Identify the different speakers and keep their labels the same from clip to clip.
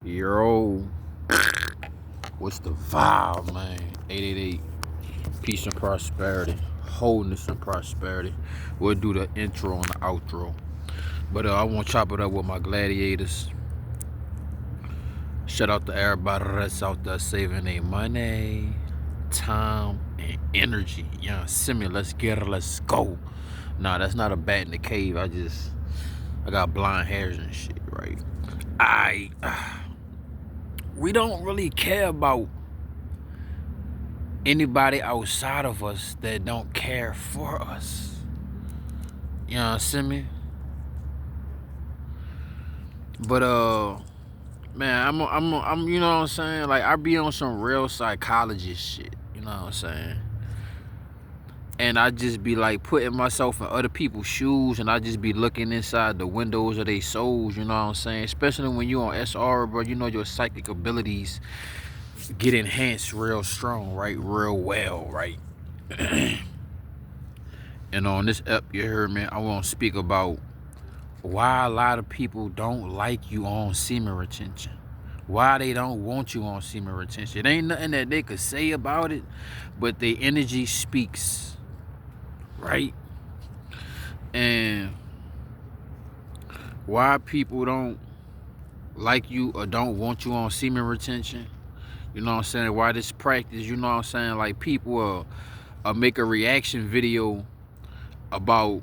Speaker 1: Yo, what's the vibe, man? 888, peace and prosperity, wholeness and prosperity. We'll do the intro and the outro. But I want to chop it up with my gladiators. Shout out to everybody that's out there saving their money, time, and energy. Yeah, see me, let's get it, let's go. Nah, that's not a bat in the cave. I got blind hairs and shit, right? We don't really care about anybody outside of us that don't care for us. You know what I'm saying? But man, I'm you know what I'm saying? Like I be on some real psychologist shit, you know what I'm saying? And I just be like putting myself in other people's shoes, and I just be looking inside the windows of their souls, you know what I'm saying? Especially when you on SR, bro, you know your psychic abilities get enhanced real strong, right? Real well, right? And on this ep, you heard me, I want to speak about why a lot of people don't like you on semen retention. Why they don't want you on semen retention. It ain't nothing that they could say about it, but their energy speaks, right? And why people don't like you or don't want you on semen retention, you know what I'm saying? Why this practice, you know what I'm saying? Like people will make a reaction video about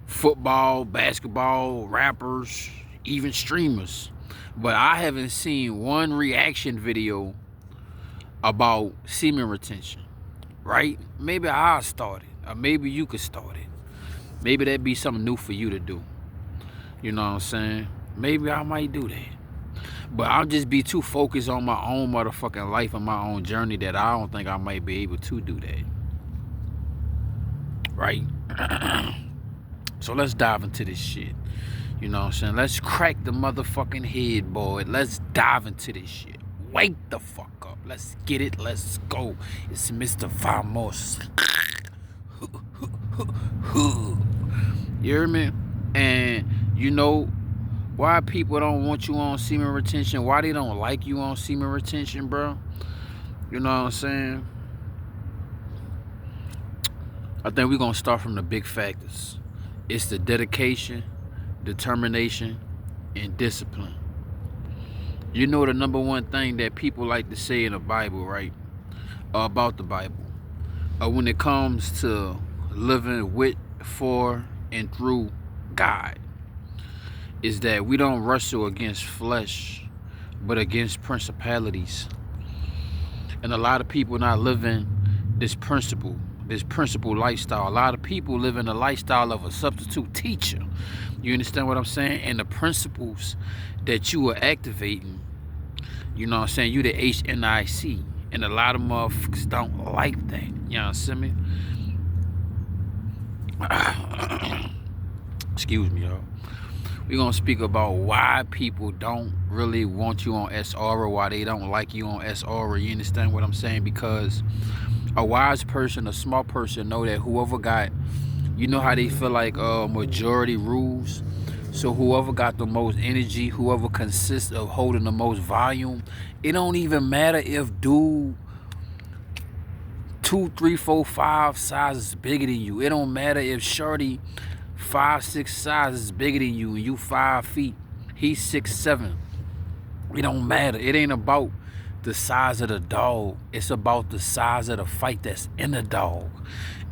Speaker 1: football, basketball, rappers, even streamers. But I haven't seen one reaction video about semen retention, right? Maybe I'll start it, or maybe you could start it. Maybe that'd be something new for you to do. You know what I'm saying? Maybe I might do that. But I'll just be too focused on my own motherfucking life and my own journey that I don't think I might be able to do that. Right? So let's dive into this shit. You know what I'm saying? Let's crack the motherfucking head, boy. Let's dive into this shit. Wake the fuck up. Let's get it. Let's go. It's Mr. Famos. You hear me? And you know why people don't want you on semen retention? Why they don't like you on semen retention, bro? You know what I'm saying? I think we're gonna start from the big factors. It's the dedication, determination, and discipline. You know the number one thing that people like to say in the Bible, right? About the Bible. When it comes to living with, for, and through God, is that we don't wrestle against flesh, but against principalities. And a lot of people not living this principle lifestyle. A lot of people live in the lifestyle of a substitute teacher. You understand what I'm saying? And the principles that you are activating, you know what I'm saying? You the HNIC. And a lot of motherfuckers don't like that. You know what I'm saying? Excuse me, y'all. We're going to speak about why people don't really want you on SR, or why they don't like you on SR. You understand what I'm saying? Because a wise person, a smart person know that whoever got, you know how they feel like majority rules. So whoever got the most energy, whoever consists of holding the most volume, it don't even matter if dude 2, 3, 4, 5 sizes bigger than you. It don't matter if shorty 5, 6 sizes bigger than you and you 5 feet. He's 6, 7. It don't matter. It ain't about the size of the dog. It's about the size of the fight that's in the dog.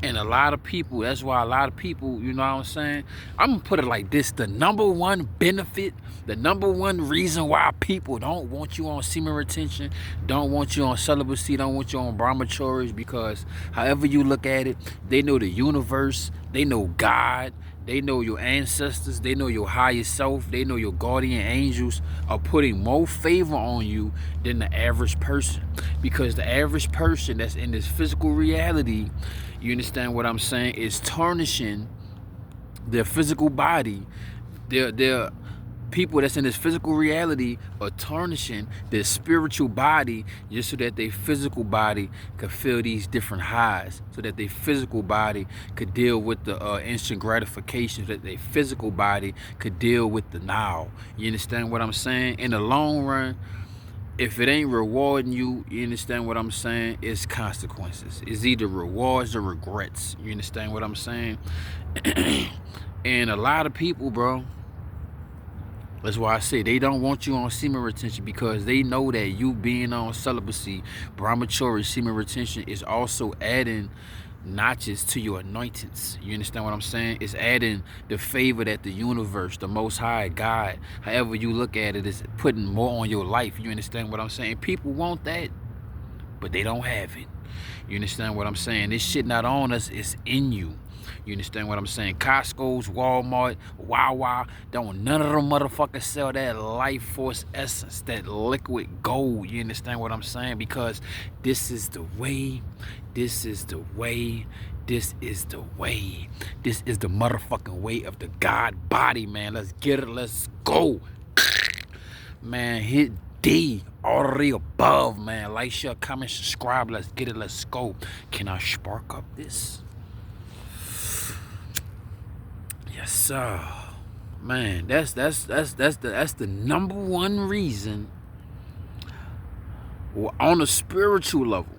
Speaker 1: And a lot of people, that's why a lot of people, you know what I'm saying? I'm going to put it like this. The number one benefit, the number one reason why people don't want you on semen retention, don't want you on celibacy, don't want you on brahmacharis, because however you look at it, they know the universe, they know God, they know your ancestors, they know your higher self, they know your guardian angels are putting more favor on you than the average person. Because the average person that's in this physical reality, you understand what I'm saying, is tarnishing their physical body, their people that's in this physical reality are tarnishing their spiritual body just so that their physical body could feel these different highs, so that their physical body could deal with the instant gratification, so that their physical body could deal with the now. You understand what I'm saying? In the long run, if it ain't rewarding you, you understand what I'm saying? It's consequences. It's either rewards or regrets. You understand what I'm saying? And a lot of people, bro, that's why I say they don't want you on semen retention, because they know that you being on celibacy, brahmachari, semen retention is also adding notches to your anointings. You understand what I'm saying? It's adding the favor that the universe, the Most High, God, however you look at it, is putting more on your life. You understand what I'm saying? People want that, but they don't have it. You understand what I'm saying? This shit not on us, it's in you. You understand what I'm saying? Costco's, Walmart, Wawa, don't none of them motherfuckers sell that life force essence, that liquid gold. You understand what I'm saying? Because this is the way, this is the way, this is the way. This is the motherfucking way of the God body, man. Let's get it, let's go. Man, hit D, all of the above, man. Like, share, comment, subscribe. Let's get it, let's go. Can I spark up this? Yes, sir. Man, that's the number one reason on a spiritual level,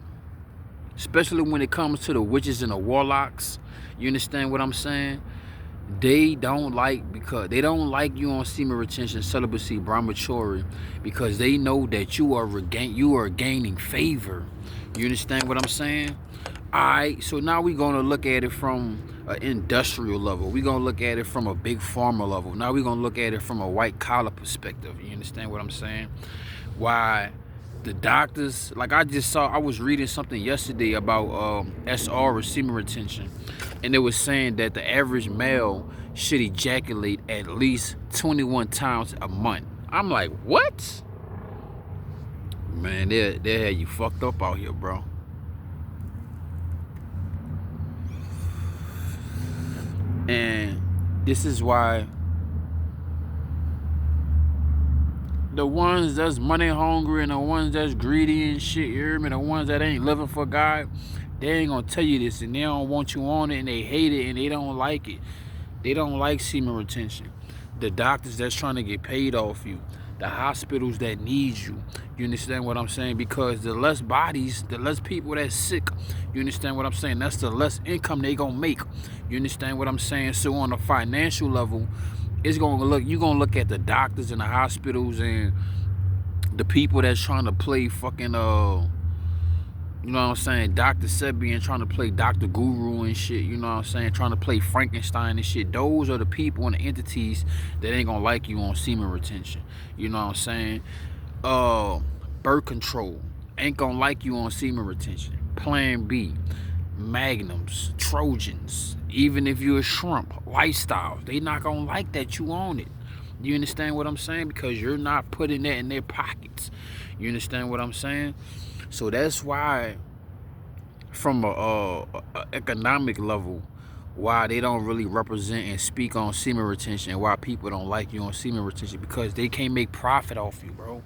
Speaker 1: especially when it comes to the witches and the warlocks. You understand what I'm saying? They don't like, because they don't like you on semen retention, celibacy, brahmachari, because they know that you are gaining favor. You understand what I'm saying? Alright, so now we're gonna look at it from an industrial level. We're gonna look at it from a big pharma level. Now we're gonna look at it from a white collar perspective. You understand what I'm saying? Why the doctors, like I was reading something yesterday about SR or semen retention, and it was saying that the average male should ejaculate at least 21 times a month. I'm like, what? Man, they had you fucked up out here, bro. And this is why the ones that's money hungry and the ones that's greedy and shit, you hear me? The ones that ain't living for God, they ain't gonna tell you this, and they don't want you on it, and they hate it, and they don't like it. They don't like semen retention. The doctors that's trying to get paid off you, the hospitals that need you. You understand what I'm saying? Because the less bodies, the less people that's sick. You understand what I'm saying? That's the less income they gonna make. You understand what I'm saying? So on a financial level, it's gonna look, you're gonna look at the doctors and the hospitals and the people that's trying to play fucking you know what I'm saying, Dr. Sebi, and trying to play Dr. Guru and shit, you know what I'm saying, trying to play Frankenstein and shit. Those are the people and the entities that ain't gonna like you on semen retention. You know what I'm saying? Birth control ain't gonna like you on semen retention. Plan B, Magnums, Trojans, even if you're a shrimp, lifestyles, they not gonna like that you own it. You understand what I'm saying? Because you're not putting that in their pockets. You understand what I'm saying? So that's why, from a economic level, why they don't really represent and speak on semen retention, and why people don't like you on semen retention, because they can't make profit off you, bro.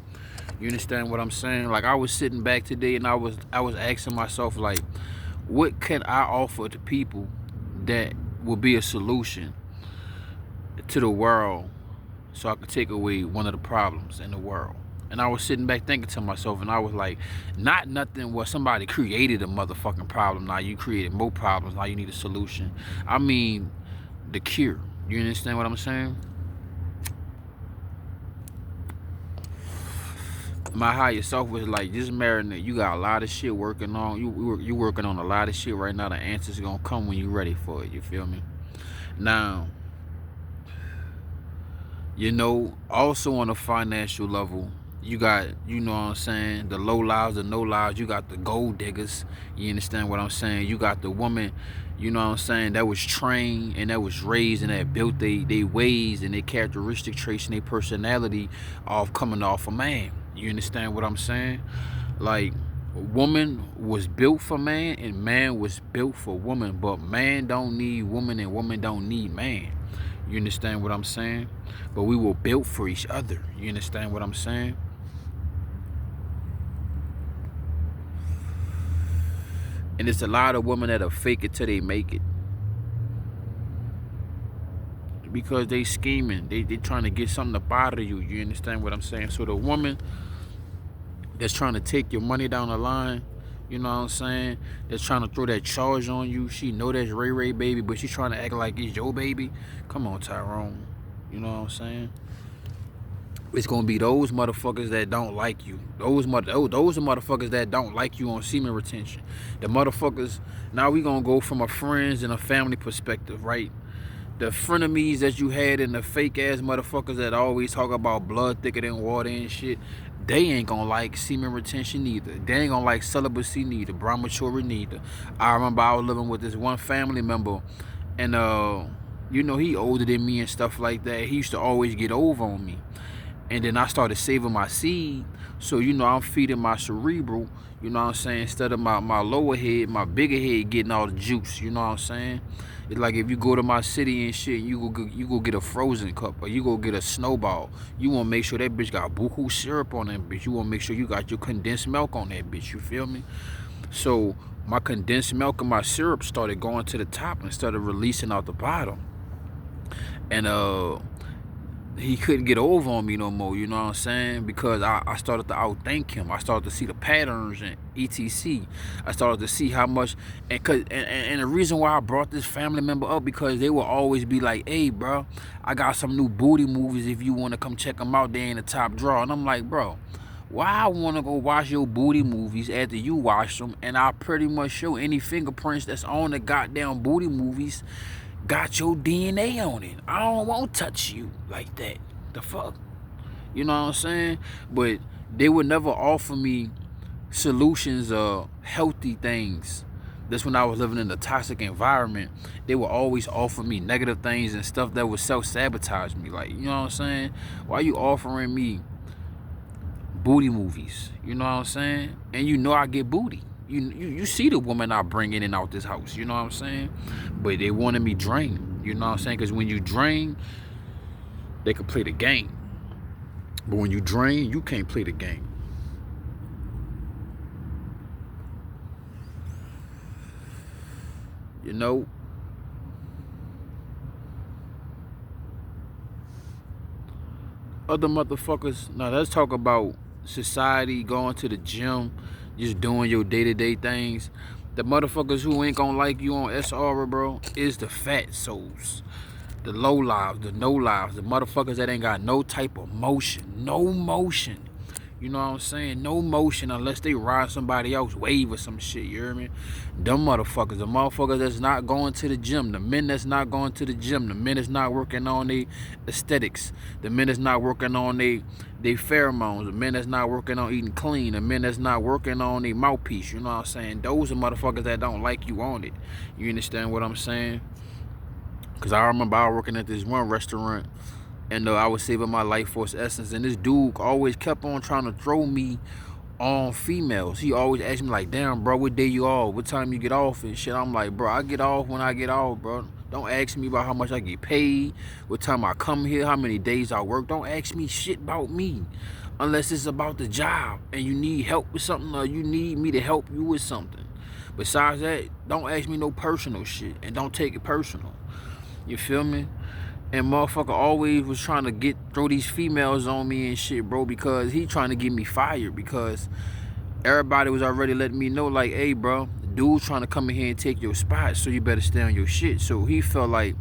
Speaker 1: You understand what I'm saying? Like, I was sitting back today and I was asking myself, like, what can I offer to people that will be a solution to the world, so I could take away one of the problems in the world? And I was sitting back thinking to myself, and I was like, not nothing where somebody created a motherfucking problem. Now you created more problems. Now you need a solution. I mean, the cure. You understand what I'm saying? My higher self was like, just marinate. You got a lot of shit working on. You working on a lot of shit right now. The answer's gonna come when you ready for it. You feel me? Now, you know, also on a financial level, you got, you know what I'm saying, the low lives, the no lives. You got the gold diggers. You understand what I'm saying? You got the woman, you know what I'm saying, that was trained and that was raised and that built they ways and their characteristic traits and their personality off coming off a man. You understand what I'm saying? Like, woman was built for man and man was built for woman, but man don't need woman and woman don't need man. You understand what I'm saying? But we were built for each other. You understand what I'm saying? And it's a lot of women that'll fake it till they make it. Because they scheming. They trying to get something up out of you. You understand what I'm saying? So the woman that's trying to take your money down the line, you know what I'm saying, that's trying to throw that charge on you, she know that's Ray Ray baby, but she trying to act like it's your baby. Come on, Tyrone. You know what I'm saying? It's gonna be those motherfuckers that don't like you. Those are motherfuckers that don't like you on semen retention. The motherfuckers, now we gonna go from a friends and a family perspective, right? The frenemies that you had and the fake ass motherfuckers that always talk about blood thicker than water and shit, they ain't gonna like semen retention neither. They ain't gonna like celibacy neither, brahmacharya neither. I remember I was living with this one family member, and you know, he older than me and stuff like that. He used to always get over on me. And then I started saving my seed. So, you know, I'm feeding my cerebral, you know what I'm saying, instead of my lower head, my bigger head getting all the juice, you know what I'm saying? It's like if you go to my city and shit, you go get a frozen cup or you go get a snowball. You want to make sure that bitch got buku syrup on that bitch. You want to make sure you got your condensed milk on that bitch, you feel me? So my condensed milk and my syrup started going to the top instead of releasing out the bottom. And he couldn't get over on me no more, you know what I'm saying? Because I started to outthink him. I started to see the patterns and etc. I started to see how much, and the reason why I brought this family member up, because they will always be like, hey, bro, I got some new booty movies if you want to come check them out. They in the top drawer. And I'm like, bro, why I want to go watch your booty movies after you watch them, and I pretty much show any fingerprints that's on the goddamn booty movies got your DNA on it. I don't want to touch you like that. The fuck? You know what I'm saying? But they would never offer me solutions of healthy things. That's when I was living in a toxic environment. They would always offer me negative things and stuff that would self-sabotage me. Like, you know what I'm saying? Why you offering me booty movies? You know what I'm saying? And you know I get booty. You see the woman I bring in and out this house, you know what I'm saying? But they wanted me drained, you know what I'm saying? Because when you drain, they can play the game. But when you drain, you can't play the game. You know? Other motherfuckers, now let's talk about society, going to the gym, just doing your day-to-day things. The motherfuckers who ain't gonna like you on SR, bro, is the fat souls. The low lives, the no lives, the motherfuckers that ain't got no type of motion. No motion. You know what I'm saying? No motion unless they ride somebody else wave or some shit, you hear me? Them motherfuckers, the motherfuckers that's not going to the gym, the men that's not going to the gym, the men that's not working on their aesthetics, the men that's not working on their pheromones, the men that's not working on eating clean, the men that's not working on their mouthpiece, you know what I'm saying? Those are motherfuckers that don't like you on it. You understand what I'm saying? Because I remember I was working at this one restaurant, and I was saving my life force essence, and this dude always kept on trying to throw me on females. He always asked me like, damn, bro, what day you off? What time you get off and shit? I'm like, bro, I get off when I get off, bro. Don't ask me about how much I get paid, what time I come here, how many days I work. Don't ask me shit about me unless it's about the job and you need help with something or you need me to help you with something. Besides that, don't ask me no personal shit and don't take it personal. You feel me? And motherfucker always was trying to throw these females on me and shit, bro, because he trying to get me fired, because everybody was already letting me know, like, hey, bro, dude's trying to come in here and take your spot, so you better stay on your shit. So he felt like,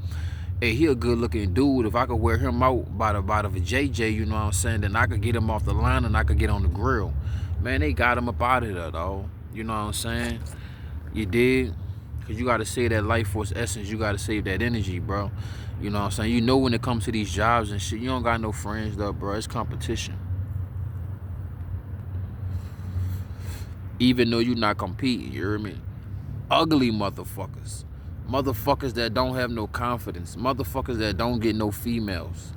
Speaker 1: hey, he a good looking dude. If I could wear him out by the JJ, you know what I'm saying, then I could get him off the line and I could get on the grill. Man, they got him up out of there, dog. You know what I'm saying? You did? Because you got to save that life force essence. You got to save that energy, bro. You know what I'm saying? You know when it comes to these jobs and shit, you don't got no friends, though, bro. It's competition. Even though you're not competing, you hear me? Ugly motherfuckers. Motherfuckers that don't have no confidence. Motherfuckers that don't get no females.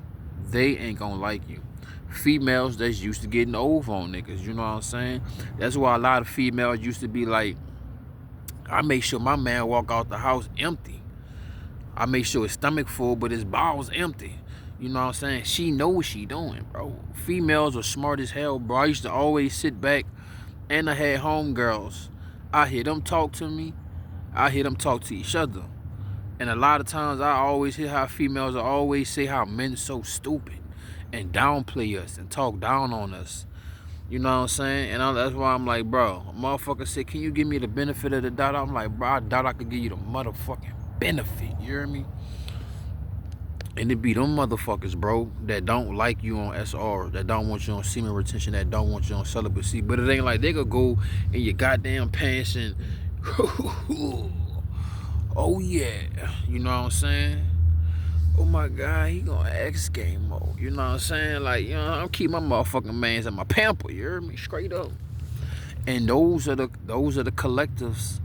Speaker 1: They ain't gonna like you. Females that's used to getting over on niggas, you know what I'm saying? That's why a lot of females used to be like, I make sure my man walk out the house empty. I make sure his stomach full, but his bowels empty. You know what I'm saying? She know what she doing, bro. Females are smart as hell, bro. I used to always sit back, and I had homegirls. I hear them talk to me. I hear them talk to each other. And a lot of times I always hear how females always say how men so stupid and downplay us and talk down on us. You know what I'm saying? And that's why I'm like, bro, a motherfucker said, can you give me the benefit of the doubt? I'm like, bro, I doubt I could give you the motherfucking benefit. You hear me? And it be them motherfuckers, bro, that don't like you on SR, that don't want you on semen retention, that don't want you on celibacy. But it ain't like they could go in your goddamn pants and, oh yeah, you know what I'm saying? Oh my God, he gonna X game mode. You know what I'm saying? Like, you know, I'm keep my motherfucking mans in my pamper. You hear me? Straight up. And those are the collectives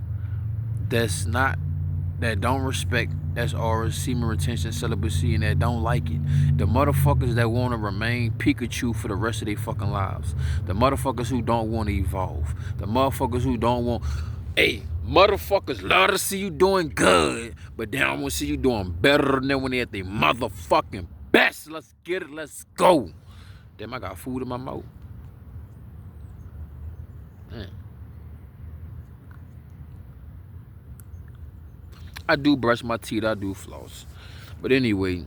Speaker 1: that don't respect SR, semen retention, celibacy, and that don't like it. The motherfuckers that want to remain Pikachu for the rest of their fucking lives. The motherfuckers who don't want to evolve. The motherfuckers who don't want... Hey, motherfuckers love to see you doing good, but they don't want to see you doing better than when they at their motherfucking best. Let's get it. Let's go. Damn, I got food in my mouth. Man. I do brush my teeth, I do floss. But anyway,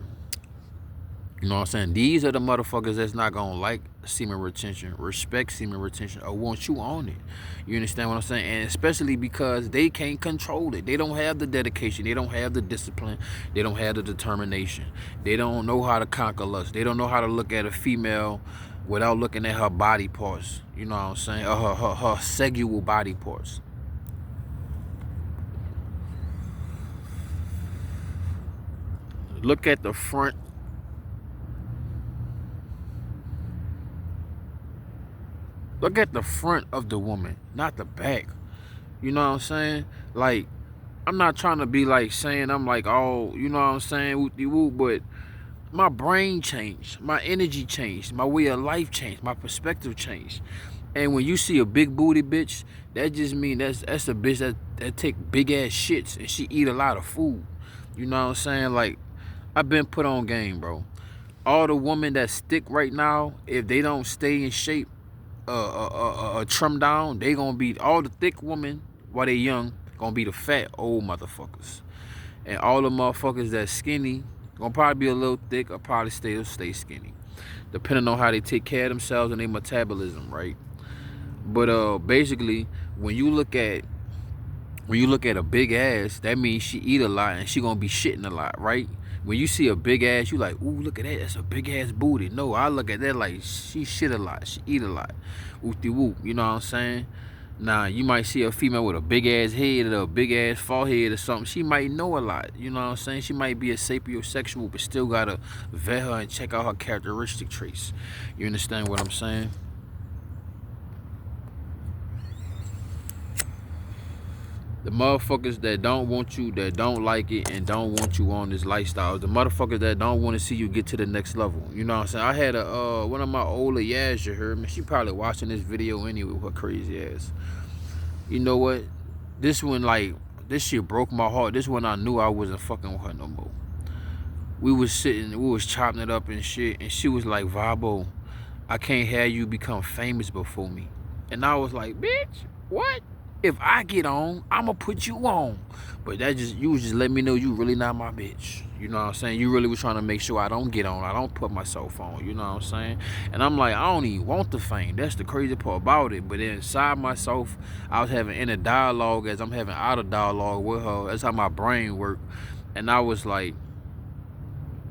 Speaker 1: you know what I'm saying? These are the motherfuckers that's not gonna like semen retention, respect semen retention, or want you on it. You understand what I'm saying? And especially because they can't control it. They don't have the dedication. They don't have the discipline. They don't have the determination. They don't know how to conquer lust. They don't know how to look at a female without looking at her body parts. You know what I'm saying? Or her sexual body parts. Look at the front. Look at the front of the woman, not the back. You know what I'm saying? Like, I'm not trying to be like saying I'm like, oh, you know what I'm saying, whoop-de-whoop, but my brain changed, my energy changed, my way of life changed, my perspective changed. And when you see a big booty bitch, that just mean that's a bitch that take big ass shits and she eat a lot of food. You know what I'm saying? Like, I've been put on game, bro. All the women that stick right now, if they don't stay in shape, trim down, they gonna be all the thick women while they young, gonna be the fat old motherfuckers. And all the motherfuckers that's skinny, gonna probably be a little thick or probably stay skinny. Depending on how they take care of themselves and their metabolism, right? But basically, when you look at a big ass, that means she eat a lot and she gonna be shitting a lot, right? When you see a big ass, you like, ooh, look at that, that's a big ass booty. No, I look at that like she shit a lot, she eat a lot. Whoop-de-whoop, you know what I'm saying? Now, you might see a female with a big ass head or a big ass forehead or something. She might know a lot, you know what I'm saying? She might be a sapiosexual, but still gotta vet her and check out her characteristic traits. You understand what I'm saying? The motherfuckers that don't want you, that don't like it, and don't want you on this lifestyle. The motherfuckers that don't want to see you get to the next level. You know what I'm saying? I had one of my older yads, you heard me. She probably watching this video anyway with her crazy ass. You know what? This shit broke my heart. This one I knew I wasn't fucking with her no more. We was chopping it up and shit, and she was like, Vabo, I can't have you become famous before me. And I was like, bitch, what? If I get on, I'ma put you on. But you was just let me know you really not my bitch. You know what I'm saying? You really was trying to make sure I don't get on. I don't put myself on. You know what I'm saying? And I'm like, I don't even want the fame. That's the crazy part about it. But inside myself, I was having inner dialogue as I'm having outer dialogue with her. That's how my brain worked. And I was like,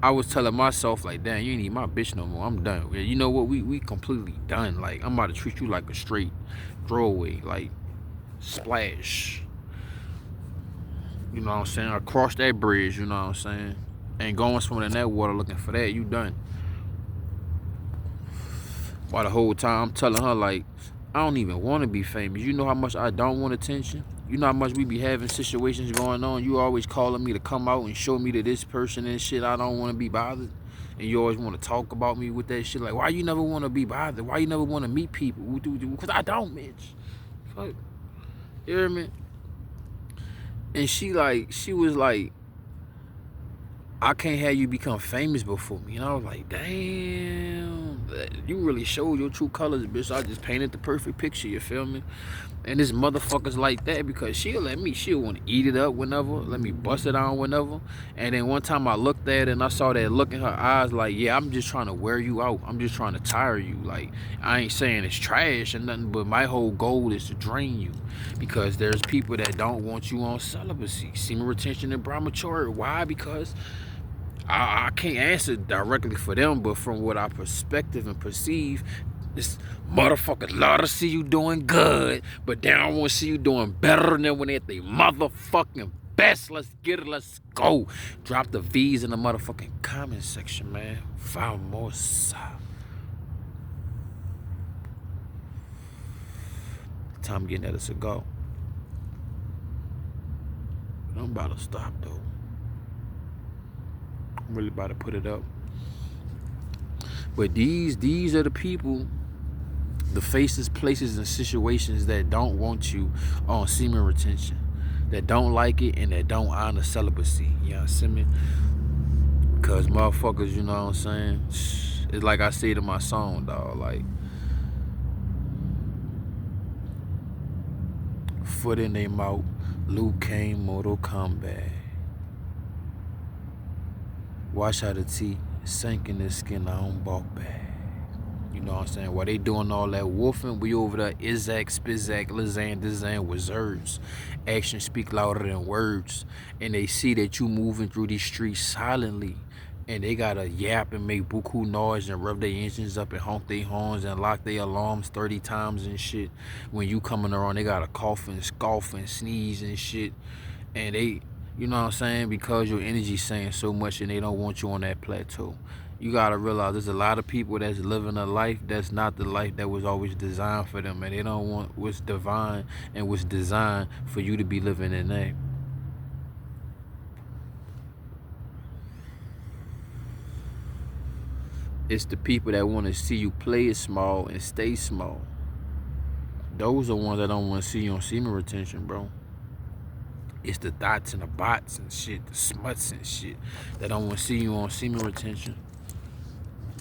Speaker 1: I was telling myself like, damn, you ain't even my bitch no more. I'm done. You know what? We completely done. Like, I'm about to treat you like a straight throwaway. Like, splash. You know what I'm saying? I crossed that bridge, you know what I'm saying? Ain't going swimming in that water looking for that, you done. While the whole time I'm telling her like, I don't even want to be famous. You know how much I don't want attention? You know how much we be having situations going on? You always calling me to come out and show me to this person and shit. I don't want to be bothered. And you always want to talk about me with that shit. Like, why you never want to be bothered? Why you never want to meet people? Because I don't, bitch. Fuck. You hear me? And she was like, I can't have you become famous before me. And I was like, damn, you really showed your true colors, bitch. I just painted the perfect picture, you feel me? And this motherfucker's like that because she'll want to eat it up whenever, let me bust it on whenever. And then one time I looked at it and I saw that look in her eyes like, yeah, I'm just trying to wear you out. I'm just trying to tire you. Like, I ain't saying it's trash or nothing, but my whole goal is to drain you. Because there's people that don't want you on celibacy, semen retention and brahmacharya. Why? Because I can't answer directly for them, but from what I perspective and perceive, this motherfuckers love to see you doing good, but they don't want to see you doing better than when they at the motherfucking best. Let's get it, let's go. Drop the V's in the motherfucking comment section, man. Famosa. Time getting at us a go. I'm about to stop though. I'm really about to put it up. But these are the people, the faces, places, and situations that don't want you on semen retention, that don't like it, and that don't honor celibacy. You know what I mean? Because motherfuckers, you know what I'm saying? It's like I said in my song, dog. Like, foot in their mouth, Luke Kane, Mortal Kombat. Watch how the tea sink in the skin, I don't balk back. You know what I'm saying? While they doing all that wolfing, we over there Izak, Spizak, Lizan, Dizan with Zerds. Actions speak louder than words. And they see that you moving through these streets silently. And they gotta yap and make buku noise and rev their engines up and honk their horns and lock their alarms 30 times and shit. When you coming around, they gotta cough and scoff and sneeze and shit. And they, you know what I'm saying? Because your energy's saying so much and they don't want you on that plateau. You gotta realize there's a lot of people that's living a life that's not the life that was always designed for them, and they don't want what's divine and what's designed for you to be living in that. It's the people that want to see you play it small and stay small. Those are ones that don't want to see you on semen retention, bro. It's the dots and the bots and shit, the smuts and shit that don't want to see you on semen retention.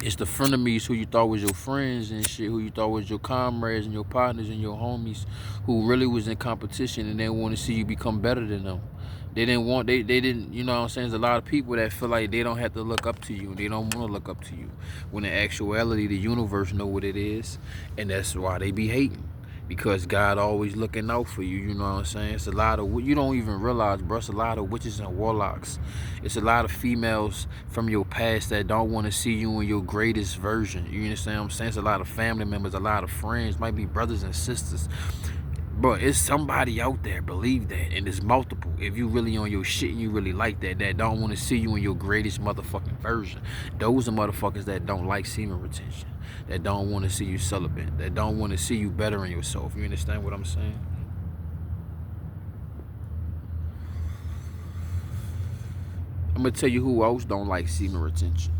Speaker 1: It's the frenemies who you thought was your friends and shit, who you thought was your comrades and your partners and your homies, who really was in competition and they want to see you become better than them. They didn't, you know what I'm saying? There's a lot of people that feel like they don't have to look up to you and they don't want to look up to you. When in actuality, the universe know what it is, and that's why they be hating. Because God always looking out for you, you know what I'm saying? It's a lot of, you don't even realize, bro, it's a lot of witches and warlocks. It's a lot of females from your past that don't want to see you in your greatest version. You understand what I'm saying? It's a lot of family members, a lot of friends, might be brothers and sisters. But it's somebody out there, believe that, and it's multiple. If you really on your shit and you really like that, that don't want to see you in your greatest motherfucking version. Those are motherfuckers that don't like semen retention, that don't want to see you celibate, that don't want to see you bettering yourself. You understand what I'm saying? I'm gonna tell you who else don't like semen retention.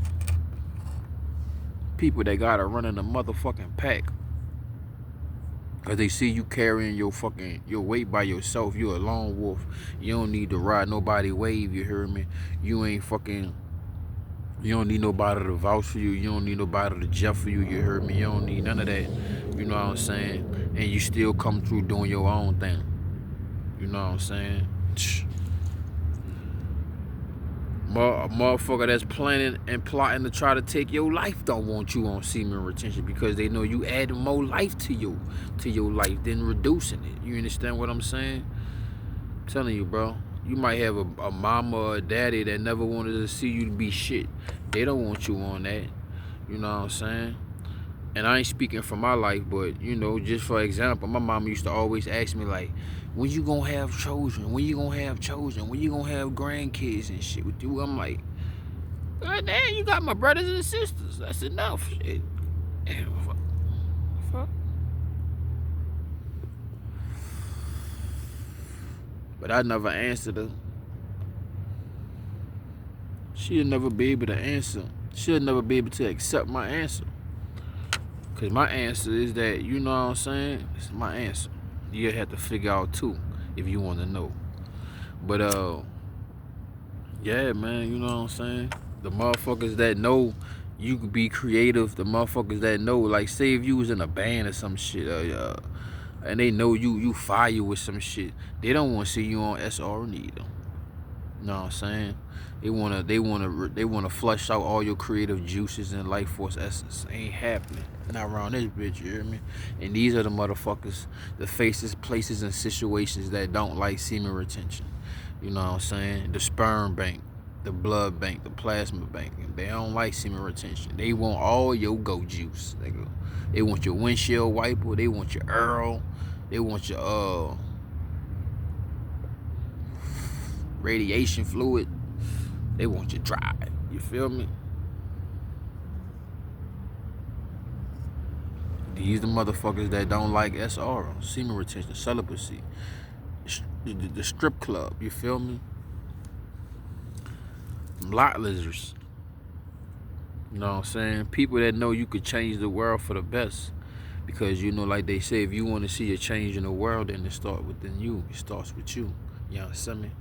Speaker 1: People that gotta run in a motherfucking pack. Cause they see you carrying your weight by yourself. You're a lone wolf. You don't need to ride nobody wave, you hear me? You don't need nobody to vouch for you. You don't need nobody to jet for you, you heard me? You don't need none of that. You know what I'm saying? And you still come through doing your own thing. You know what I'm saying? A motherfucker that's planning and plotting to try to take your life don't want you on semen retention because they know you adding more life to your life than reducing it. You understand what I'm saying? I'm telling you, bro. You might have a mama or a daddy that never wanted to see you be shit. They don't want you on that. You know what I'm saying? And I ain't speaking for my life, but, you know, just for example, my mama used to always ask me, like, when you gonna have children? When you gonna have children? When you gonna have grandkids and shit with you? I'm like, God damn, you got my brothers and sisters. That's enough. Shit. Fuck. But I never answered her. She'll never be able to answer. She'll never be able to accept my answer. Because my answer is that, you know what I'm saying? It's my answer. You have to figure out too, if you want to know. But, Yeah, man, you know what I'm saying? The motherfuckers that know you could be creative, the motherfuckers that know, like, say if you was in a band or some shit, and they know you fire with some shit, they don't want to see you on SR neither. You know what I'm saying? They wanna flush out all your creative juices and life force essence. Ain't happening. Not around this bitch, you hear me? And these are the motherfuckers, the faces, places, and situations that don't like semen retention. You know what I'm saying? The sperm bank, the blood bank, the plasma bank. They don't like semen retention. They want all your go juice. They want your windshield wiper. They want your Earl. They want your radiation fluid. They want you dry. You feel me? These the motherfuckers that don't like SR, semen retention, celibacy, the strip club. You feel me? Lot lizards. You know what I'm saying? People that know you could change the world for the best. Because, you know, like they say, if you want to see a change in the world, then it starts within you. It starts with you. You know what I'm saying?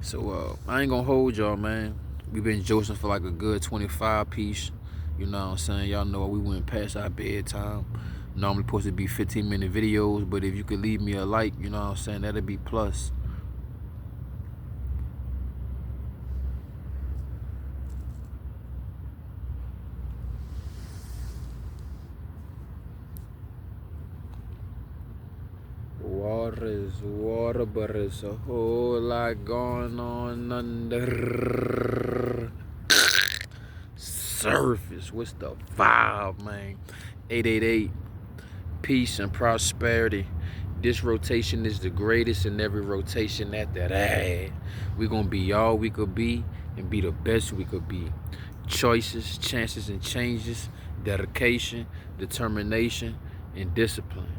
Speaker 1: So, I ain't gonna hold y'all, man. We been josing for like a good 25 piece. You know what I'm saying? Y'all know we went past our bedtime. Normally supposed to be 15-minute videos, but if you could leave me a like, you know what I'm saying, that'd be plus. Water is water, but it's a whole lot going on under surface. What's the vibe, man? 888, peace and prosperity. This rotation is the greatest, and every rotation after that, we gonna be all we could be and be the best we could be. Choices, chances, and changes, dedication, determination, and discipline.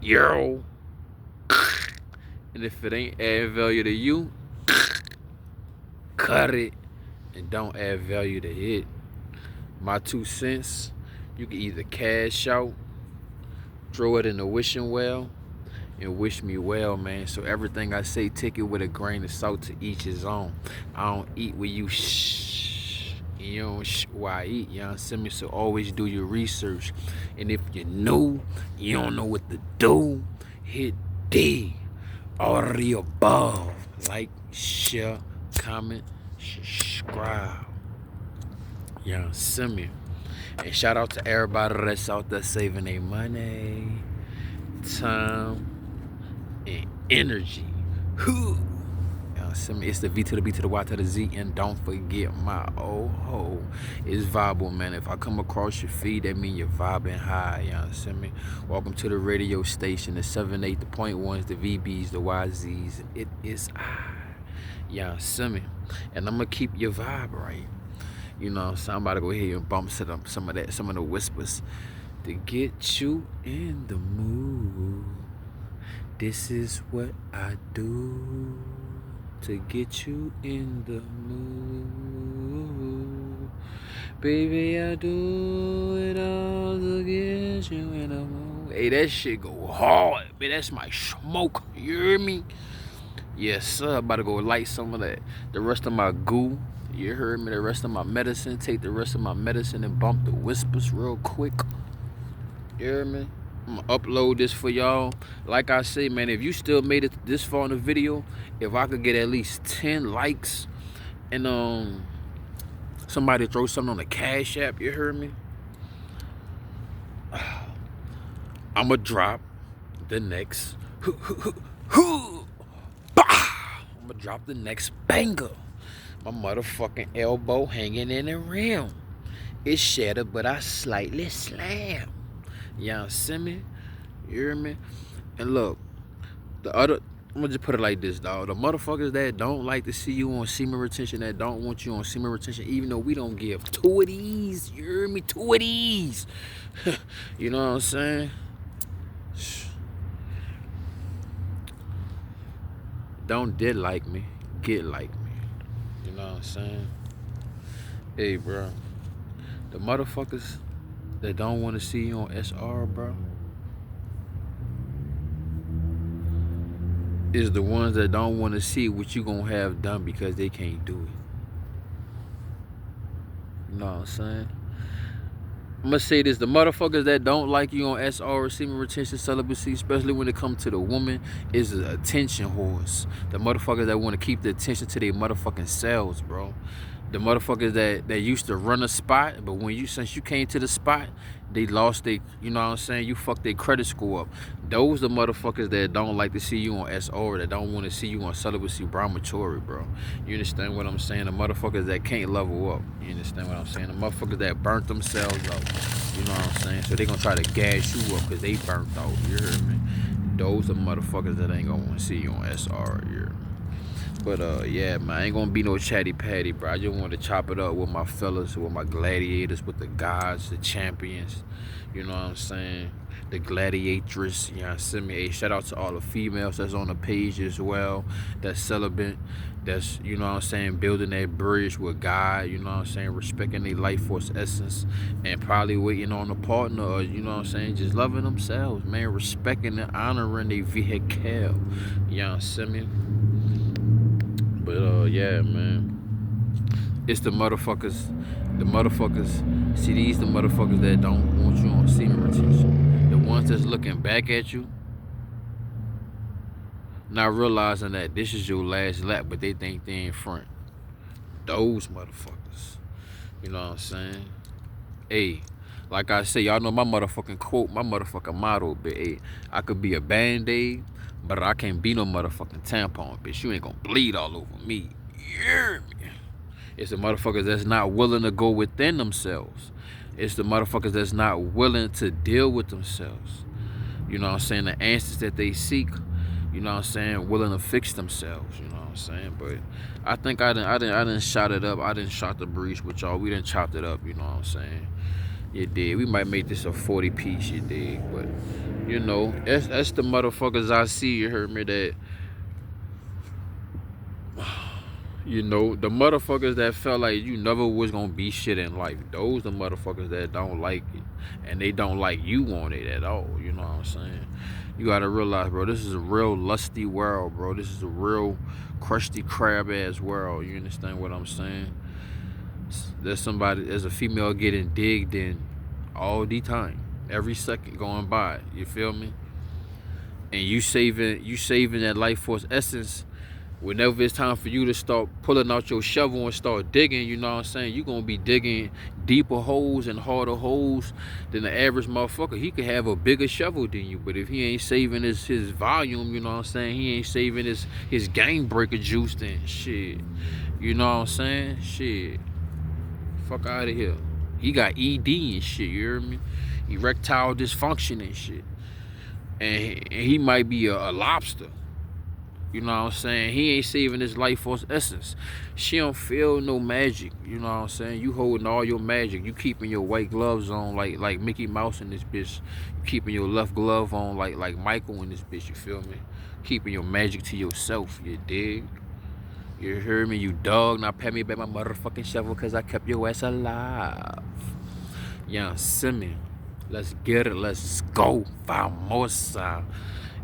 Speaker 1: Yo. And if it ain't add value to you, cut it and don't add value to it. My 2 cents, you can either cash out, throw it in the wishing well, and wish me well, man. So everything I say, take it with a grain of salt, to each his own. I don't eat where you shh. You don't shh where I eat, you know what I'm saying? So always do your research. And if you know, you don't know what to do, hit D. All of the above. Like, share, comment, subscribe. You know what I'm saying? And shout out to everybody that's out there saving their money, time, and energy. You know, it's the V to the B to the Y to the Z, and don't forget my old ho. It's viable, man. If I come across your feed, that mean you're vibing high. You know what I'm saying? Welcome to the radio station, the 78, the point ones, the VBs, the YZs, and it is I. You know what I'm saying? And I'm gonna keep your vibe right. You know, so I'm about to go ahead and bump some of the whispers to get you in the mood. This is what I do to get you in the mood. Baby, I do it all to get you in the mood. Hey, that shit go hard, man. That's my smoke. You hear me? Yes, sir. About to go light some of that. The rest of my goo. You heard me? The rest of my medicine. Take the rest of my medicine and bump the whispers real quick. You hear me? I'm gonna upload this for y'all. Like I say, man, if you still made it this far in the video, if I could get at least 10 likes and somebody throw something on the Cash App, you heard me? I'ma drop the next I'ma drop the next banger. My motherfucking elbow hanging in the rim. It's shattered, but I slightly slam. Y'all see me? You hear me? And look, I'm gonna just put it like this, dog. The motherfuckers that don't like to see you on semen retention, that don't want you on semen retention, even though we don't give 2 of these, you hear me? 2 of these. You know what I'm saying? Don't did like me, get like me. You know what I'm saying? Hey, bro. The motherfuckers that don't want to see you on SR, bro, is the ones that don't want to see what you gonna have done because they can't do it. know what I'm saying? I'm gonna say this: the motherfuckers that don't like you on SR, receiving retention celibacy, especially when it comes to the woman, is the attention whores. The motherfuckers that want to keep the attention to their motherfucking selves, bro. The motherfuckers that used to run a spot, but when you since you came to the spot, they lost they, you know what I'm saying, you fucked their credit score up. Those the motherfuckers that don't like to see you on SR, that don't want to see you on celibacy brahmachari, bro. You understand what I'm saying? The motherfuckers that can't level up. You understand what I'm saying? The motherfuckers that burnt themselves out. You know what I'm saying? So they gonna try to gas you up because they burnt out. You heard me? Those are motherfuckers that ain't gonna want to see you on SR. You heard me? But yeah, man, I ain't gonna be no chatty patty, bro. I just want to chop it up with my fellas, with my gladiators, with the gods, the champions. You know what I'm saying? The gladiatress. You know what I'm saying? Hey, shout out to all the females that's on the page as well. That's celibate. That's, you know what I'm saying, building that bridge with God. You know what I'm saying? Respecting their life force essence, and probably waiting on a partner, or, you know what I'm saying, just loving themselves, man. Respecting and honoring their vehicle. You know what I'm saying? But yeah, man. It's the motherfuckers. See, these the motherfuckers that don't want you on semen retention. The ones that's looking back at you, not realizing that this is your last lap, but they think they in front. Those motherfuckers. You know what I'm saying? Hey, like I say, y'all know my motherfucking quote, my motherfucking motto, but hey, I could be a band-aid, but I can't be no motherfucking tampon, bitch. You ain't gonna bleed all over me. You hear me? It's the motherfuckers that's not willing to go within themselves. It's the motherfuckers that's not willing to deal with themselves. You know what I'm saying? The answers that they seek, you know what I'm saying, willing to fix themselves, you know what I'm saying? But I think I didn't shot it up. I didn't shot the breeze with y'all. We didn't chopped it up, you know what I'm saying? You did. We might make this a 40 piece, you did. But, you know, that's the motherfuckers I see, you heard me, that, you know, the motherfuckers that felt like you never was gonna be shit in life. Those the motherfuckers that don't like it. And they don't like you on it at all. You know what I'm saying? You gotta realize, bro, this is a real lusty world, bro. This is a real crusty crab ass world. You understand what I'm saying? There's a female getting digged in all the time. Every second going by. You feel me? And you saving that life force essence. Whenever it's time for you to start pulling out your shovel and start digging, you know what I'm saying, you're going to be digging deeper holes and harder holes than the average motherfucker. He could have a bigger shovel than you, but if he ain't saving his volume, you know what I'm saying, he ain't saving his game breaker juice, then shit. You know what I'm saying? Shit. Fuck out of here. He got ED and shit, you hear me? Erectile dysfunction and shit. And he might be a lobster. You know what I'm saying? He ain't saving his life force essence. She don't feel no magic. You know what I'm saying? You holding all your magic. You keeping your white gloves on like Mickey Mouse in this bitch. You keeping your left glove on like Michael in this bitch. You feel me? Keeping your magic to yourself. You dig? You hear me? You dog. Now pay me back my motherfucking shovel because I kept your ass alive. Yeah, send me. Let's get it. Let's go. Famosa.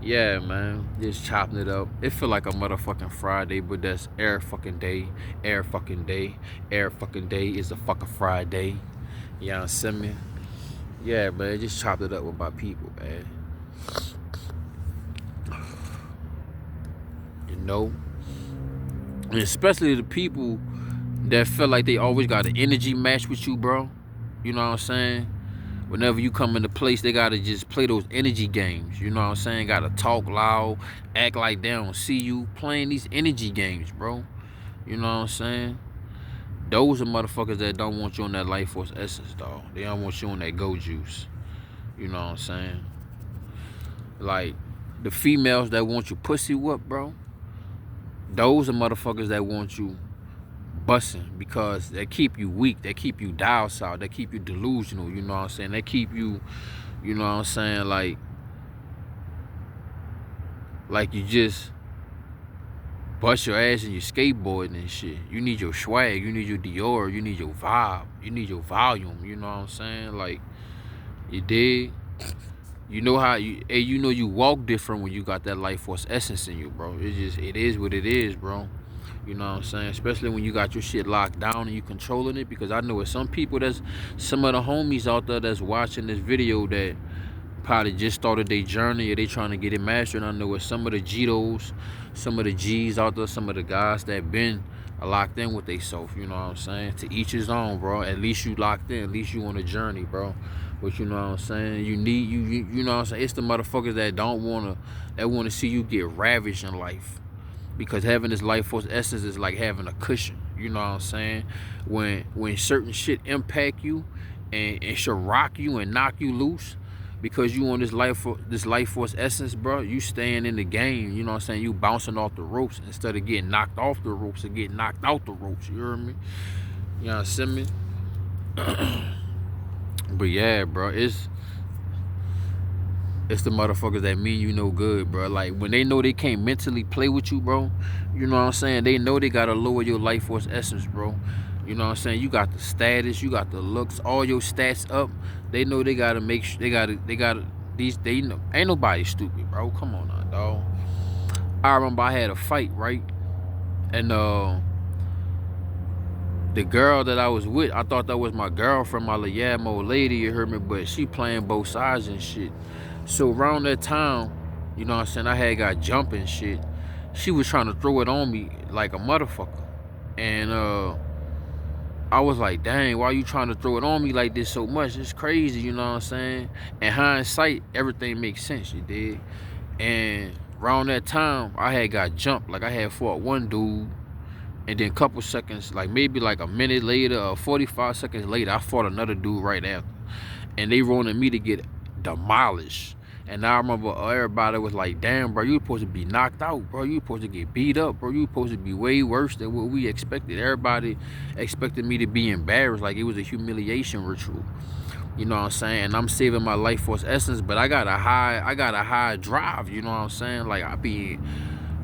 Speaker 1: Yeah, man, just chopping it up. It feel like a motherfucking Friday, but that's air fucking day, air fucking day, air fucking day is a fucking Friday. You know what I'm saying? Yeah, man, just chopped it up with my people, man. You know? And especially the people that feel like they always got an energy match with you, bro. You know what I'm saying? Whenever you come into place, they gotta just play those energy games. You know what I'm saying? Gotta talk loud, act like they don't see you. Playing these energy games, bro. You know what I'm saying? Those are motherfuckers that don't want you on that life force essence, dog. They don't want you on that go juice. You know what I'm saying? Like, the females that want you pussy whoop, bro. Those are motherfuckers that want you busting because they keep you weak, they keep you docile, they keep you delusional, you know what I'm saying? They keep you, you know what I'm saying, like you just bust your ass in your skateboarding and shit. You need your swag, you need your Dior, you need your vibe, you need your volume, you know what I'm saying? Like, you dig? You know how you know you walk different when you got that life force essence in you, bro. It is what it is, bro. You know what I'm saying? Especially when you got your shit locked down and you controlling it. Because I know it's some people that's some of the homies out there that's watching this video that probably just started their journey or they trying to get it mastered. I know it's some of the Gitos, some of the G's out there, some of the guys that been locked in with they self, you know what I'm saying? To each his own, bro. At least you locked in, at least you on a journey, bro. But you know what I'm saying? You need you know what I'm saying? It's the motherfuckers that don't wanna see you get ravaged in life. Because having this life force essence is like having a cushion. You know what I'm saying? When certain shit impact you and should rock you and knock you loose, because you on this life force essence, bro, you staying in the game. You know what I'm saying? You bouncing off the ropes instead of getting knocked off the ropes or getting knocked out the ropes. You hear me? You know what I'm saying? But yeah, bro, it's the motherfuckers that mean you no good, bro. Like, when they know they can't mentally play with you, bro, you know what I'm saying? They know they gotta lower your life force essence, bro. You know what I'm saying? You got the status, you got the looks, all your stats up. They know they gotta make sure they know. Ain't nobody stupid, bro. Come on now, dog. I remember I had a fight, right? And the girl that I was with, I thought that was my girlfriend, my little old lady, you heard me, but she playing both sides and shit. So around that time, you know what I'm saying, I had got jumping shit. She was trying to throw it on me like a motherfucker. And I was like, dang, why you trying to throw it on me like this so much? It's crazy, you know what I'm saying? In hindsight, everything makes sense, you did. And around that time, I had got jumped. Like, I had fought one dude, and then a couple seconds, like maybe like a minute later or 45 seconds later, I fought another dude right after. And they wanted me to get demolished. And I remember everybody was like, damn, bro, you supposed to be knocked out, bro. You supposed to get beat up, bro. You supposed to be way worse than what we expected. Everybody expected me to be embarrassed, like it was a humiliation ritual. You know what I'm saying? And I'm saving my life force essence, but I got a high drive, you know what I'm saying? Like, I be,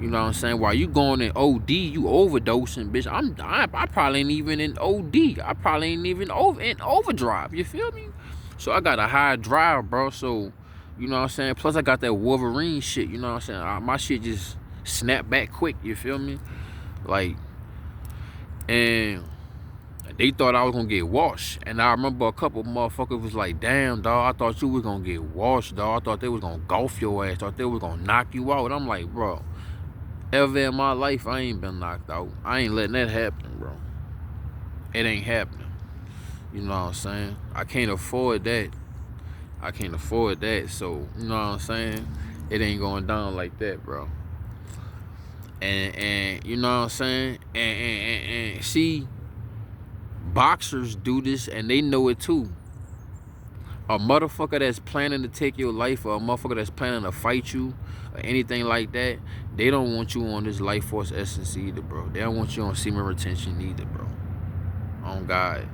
Speaker 1: you know what I'm saying? While you going in OD, you overdosing, bitch. I probably ain't even in OD. I probably ain't even in overdrive. You feel me? So I got a high drive, bro. So, you know what I'm saying? Plus I got that Wolverine shit, you know what I'm saying? My shit just snap back quick, you feel me? Like, and they thought I was gonna get washed. And I remember a couple motherfuckers was like, damn, dog, I thought you was gonna get washed, dog. I thought they was gonna golf your ass. I thought they was gonna knock you out. And I'm like, bro, ever in my life, I ain't been knocked out. I ain't letting that happen, bro. It ain't happening. You know what I'm saying? I can't afford that. I can't afford that. So, you know what I'm saying? It ain't going down like that, bro. And you know what I'm saying? And see, boxers do this and they know it too. A motherfucker that's planning to take your life, or a motherfucker that's planning to fight you, or anything like that, they don't want you on this life force essence either, bro. They don't want you on semen retention either, bro. On God.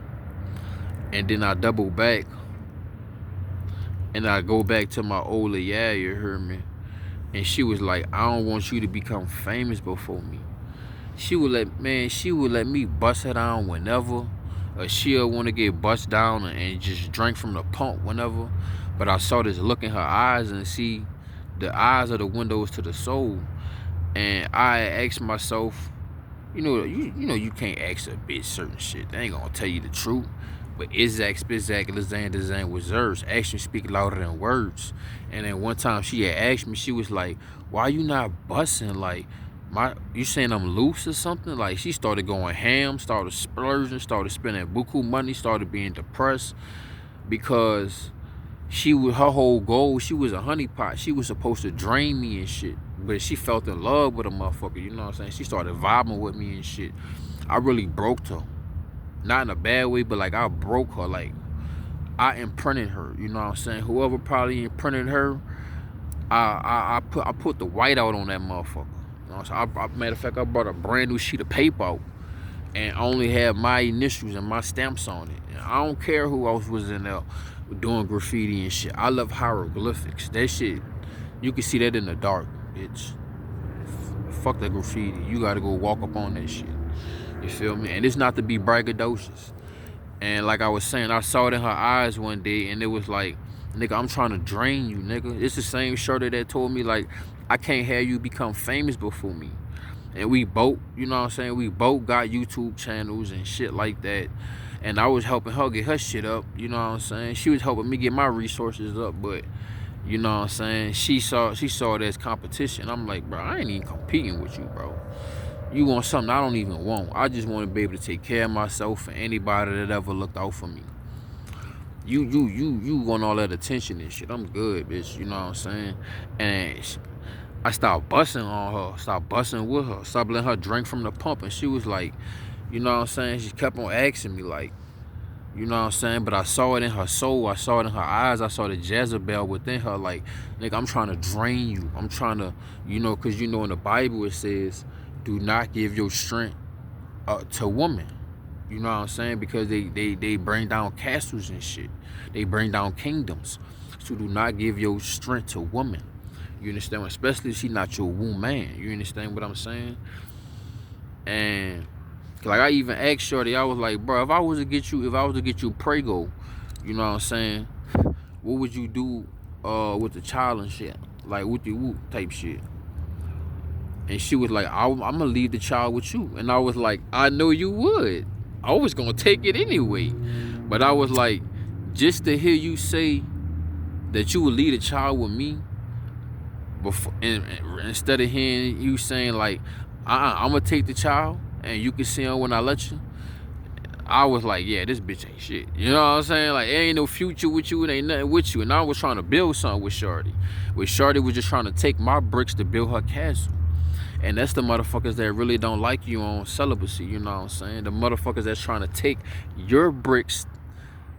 Speaker 1: And then I double back, and I go back to my older, yeah, you heard me. And she was like, I don't want you to become famous before me. She would let me bust her down whenever. Or she'll want to get bust down and just drink from the pump whenever. But I saw this look in her eyes, and see, the eyes are the windows to the soul. And I asked myself, you know you can't ask a bitch certain shit. They ain't gonna tell you the truth. But Izak, Spizak, Lazan, Dezan with Zers. Actions speak louder than words. And then one time she had asked me, she was like, why you not busting? Like, you saying I'm loose or something? Like, she started going ham, started splurging, started spending buku money, started being depressed, because her whole goal, she was a honeypot. She was supposed to drain me and shit. But she felt in love with a motherfucker, you know what I'm saying? She started vibing with me and shit. I really broke her. Not in a bad way, but like, I broke her. Like, I imprinted her, you know what I'm saying? Whoever probably imprinted her, I put the white out on that motherfucker. You know what I'm saying? Matter of fact, I brought a brand new sheet of paper out and only had my initials and my stamps on it. And I don't care who else was in there doing graffiti and shit. I love hieroglyphics. That shit, you can see that in the dark, bitch. Fuck that graffiti. You gotta go walk up on that shit. You feel me? And it's not to be braggadocious. And like I was saying, I saw it in her eyes one day, and it was like, nigga, I'm trying to drain you, nigga. It's the same shorty that told me, like, I can't have you become famous before me. And we both, you know what I'm saying, we both got YouTube channels and shit like that. And I was helping her get her shit up, you know what I'm saying. She was helping me get my resources up, but you know what I'm saying, she saw it as competition. I'm like, bro, I ain't even competing with you, bro. You want something I don't even want. I just want to be able to take care of myself and anybody that ever looked out for me. You want all that attention and shit. I'm good, bitch. You know what I'm saying? And I started busting on her, started busting with her, started letting her drink from the pump, and she was like, you know what I'm saying? She kept on asking me, like, you know what I'm saying? But I saw it in her soul, I saw it in her eyes, I saw the Jezebel within her, like, nigga, I'm trying to drain you. I'm trying to, you know, because you know in the Bible it says, do not give your strength to women. You know what I'm saying? Because they bring down castles and shit. They bring down kingdoms. So do not give your strength to women. You understand? Especially if she's not your womb man. You understand what I'm saying? And like I even asked Shorty, I was like, bro, if I was to get you Prego, you know what I'm saying? What would you do with the child and shit? Like with the whoop type shit. And she was like, I'm gonna leave the child with you. And I was like, I know you would. I was gonna take it anyway. But I was like, just to hear you say that you would leave the child with me, before, and instead of hearing you saying like, I'm gonna take the child and you can see him when I let you, I was like, yeah, this bitch ain't shit. You know what I'm saying? Like, it ain't no future with you, it ain't nothing with you. And I was trying to build something with Shorty. Where Shorty was just trying to take my bricks to build her castle. And that's the motherfuckers that really don't like you on celibacy, you know what I'm saying? The motherfuckers that's trying to take your bricks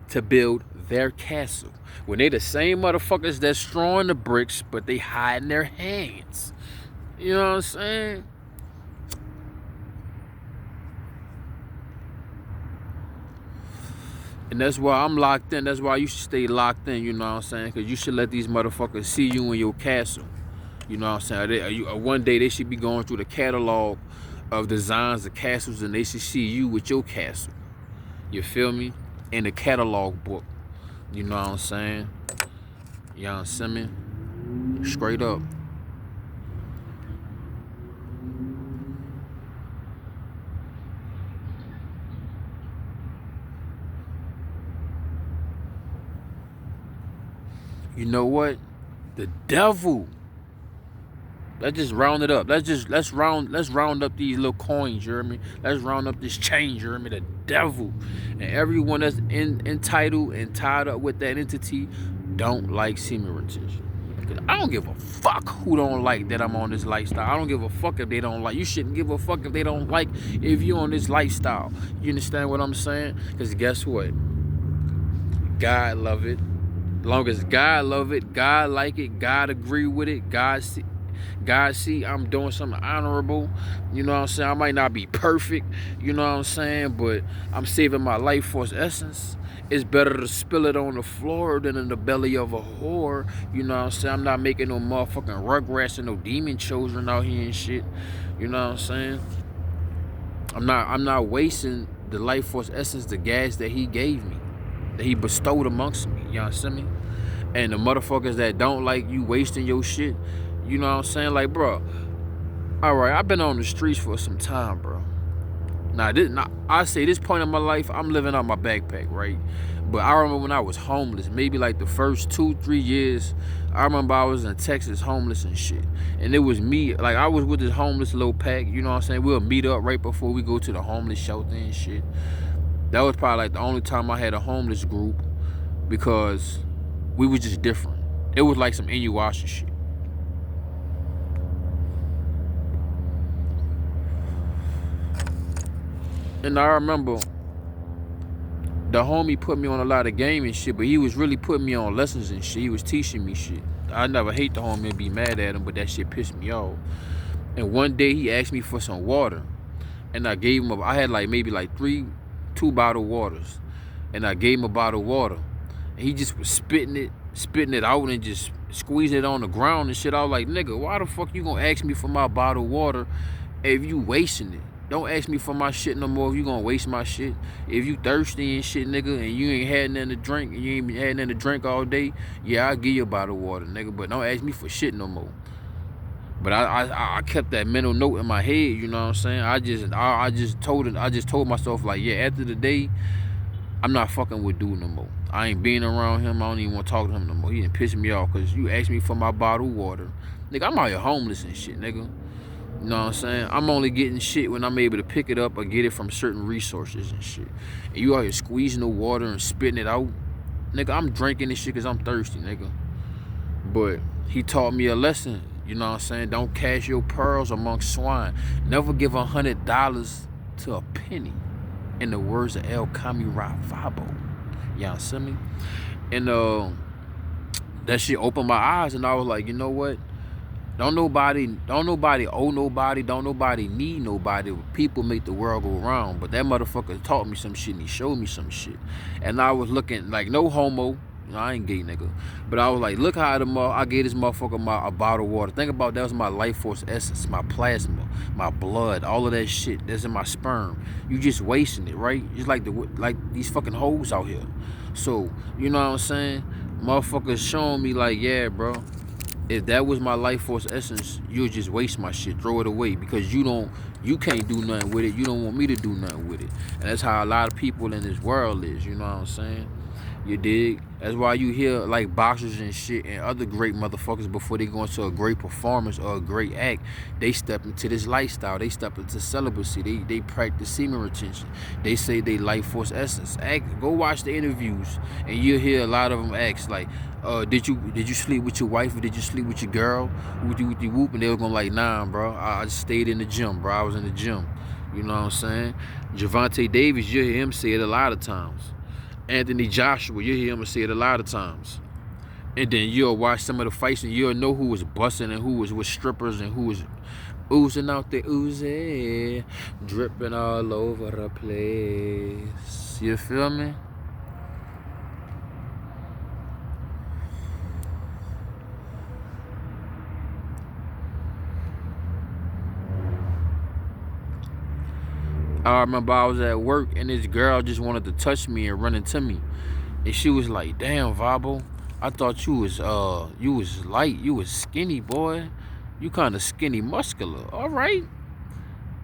Speaker 1: to build their castle. When they the same motherfuckers that's throwing the bricks, but they hiding their hands. You know what I'm saying? And that's why I'm locked in. That's why you should stay locked in, you know what I'm saying? Because you should let these motherfuckers see you in your castle. You know what I'm saying? One day they should be going through the catalog of designs of castles and they should see you with your castle. You feel me? In the catalog book. You know what I'm saying? You know what I'm saying? Straight up. You know what? The devil. Let's just round it up. Let's round up these little coins, you hear me? Let's round up this change, you hear me? The devil. And everyone that's entitled and tied up with that entity don't like semen retention. Cause I don't give a fuck who don't like that I'm on this lifestyle. I don't give a fuck if they don't like. You shouldn't give a fuck if they don't like if you on this lifestyle. You understand what I'm saying? Cause guess what? God love it. As long as God love it, God like it, God agree with it, God see I'm doing something honorable, you know what I'm saying? I might not be perfect, you know what I'm saying, but I'm saving my life force essence. It's better to spill it on the floor than in the belly of a whore, you know what I'm saying? I'm not making no motherfucking rugrats and no demon children out here and shit, you know what I'm saying? I'm not wasting the life force essence, the gas that he gave me, that he bestowed amongst me, you know what I'm saying? And the motherfuckers that don't like you wasting your shit, you know what I'm saying? Like, bro, all right, I've been on the streets for some time, bro. Now, I say this point in my life, I'm living out my backpack, right? But I remember when I was homeless, maybe like the first 2-3 years, I remember I was in Texas homeless and shit. And it was me, like I was with this homeless little pack, you know what I'm saying? We'll meet up right before we go to the homeless shelter and shit. That was probably like the only time I had a homeless group because we was just different. It was like some Inuyasha shit. And I remember the homie put me on a lot of game and shit, but he was really putting me on lessons and shit. He was teaching me shit. I never hate the homie and be mad at him, but that shit pissed me off. And one day he asked me for some water, and I gave him I had like maybe like 2 bottled waters, and I gave him a bottle of water, and he just was spitting it out and just squeezing it on the ground and shit. I was like, nigga, why the fuck you gonna ask me for my bottle of water if you wasting it? Don't ask me for my shit no more if you gonna waste my shit. If you thirsty and shit, nigga, and you ain't had nothing to drink, and you ain't had nothing to drink all day, yeah, I'll give you a bottle of water, nigga, but don't ask me for shit no more. But I kept that mental note in my head, you know what I'm saying? I just told myself like, yeah, after the day, I'm not fucking with dude no more. I ain't being around him. I don't even want to talk to him no more. He didn't piss me off because you asked me for my bottled water. Nigga, I'm out here homeless and shit, nigga. You know what I'm saying? I'm only getting shit when I'm able to pick it up or get it from certain resources and shit. And you out here squeezing the water and spitting it out. Nigga, I'm drinking this shit because I'm thirsty, nigga. But he taught me a lesson. You know what I'm saying? Don't cast your pearls amongst swine. Never give $100 to a penny. In the words of El Camira Fabo. Y'all see me? And that shit opened my eyes, and I was like, you know what? Don't nobody owe nobody, don't nobody need nobody. People make the world go round. But that motherfucker taught me some shit and he showed me some shit. And I was looking like no homo. You know, I ain't gay, nigga. But I was like, look how I gave this motherfucker a bottle of water. Think about that was my life force essence, my plasma, my blood, all of that shit that's in my sperm. You just wasting it, right? Just like these fucking hoes out here. So, you know what I'm saying? Motherfuckers showing me like, yeah, bro. If that was my life force essence, you'll just waste my shit, throw it away, because you can't do nothing with it. You don't want me to do nothing with it. And that's how a lot of people in this world is, you know what I'm saying? You dig? That's why you hear like boxers and shit and other great motherfuckers before they go into a great performance or a great act, they step into this lifestyle. They step into celibacy. They practice semen retention. They say they life force essence. Go watch the interviews and you'll hear a lot of them ask like, did you sleep with your wife or did you sleep with your girl? Whoop, and they were going like, nah, bro. I just stayed in the gym, bro. I was in the gym. You know what I'm saying? Javante Davis, you hear him say it a lot of times. Anthony Joshua, you hear him say it a lot of times. And then you'll watch some of the fights and you'll know who was busting and who was with strippers and who was oozing out the oozy, dripping all over the place. You feel me? I remember I was at work and this girl just wanted to touch me and run into me. And she was like, damn, Vabo, I thought you was light, you was skinny, boy. You kind of skinny muscular. All right.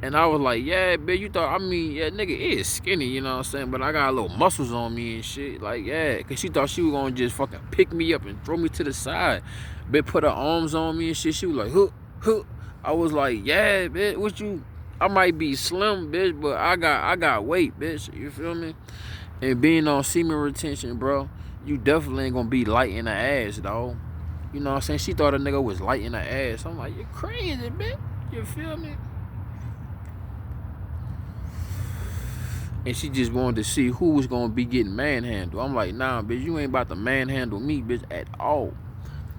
Speaker 1: And I was like, yeah, bitch, yeah, nigga is skinny, you know what I'm saying? But I got little muscles on me and shit. Like, yeah, because she thought she was going to just fucking pick me up and throw me to the side. Bitch put her arms on me and shit. She was like, huh. I was like, yeah, bitch, I might be slim, bitch, but I got weight, bitch. You feel me? And being on semen retention, bro, you definitely ain't gonna be light in the ass, dog. You know what I'm saying? She thought a nigga was light in the ass. I'm like, you're crazy, bitch. You feel me? And she just wanted to see who was gonna be getting manhandled. I'm like, nah, bitch, you ain't about to manhandle me, bitch, at all.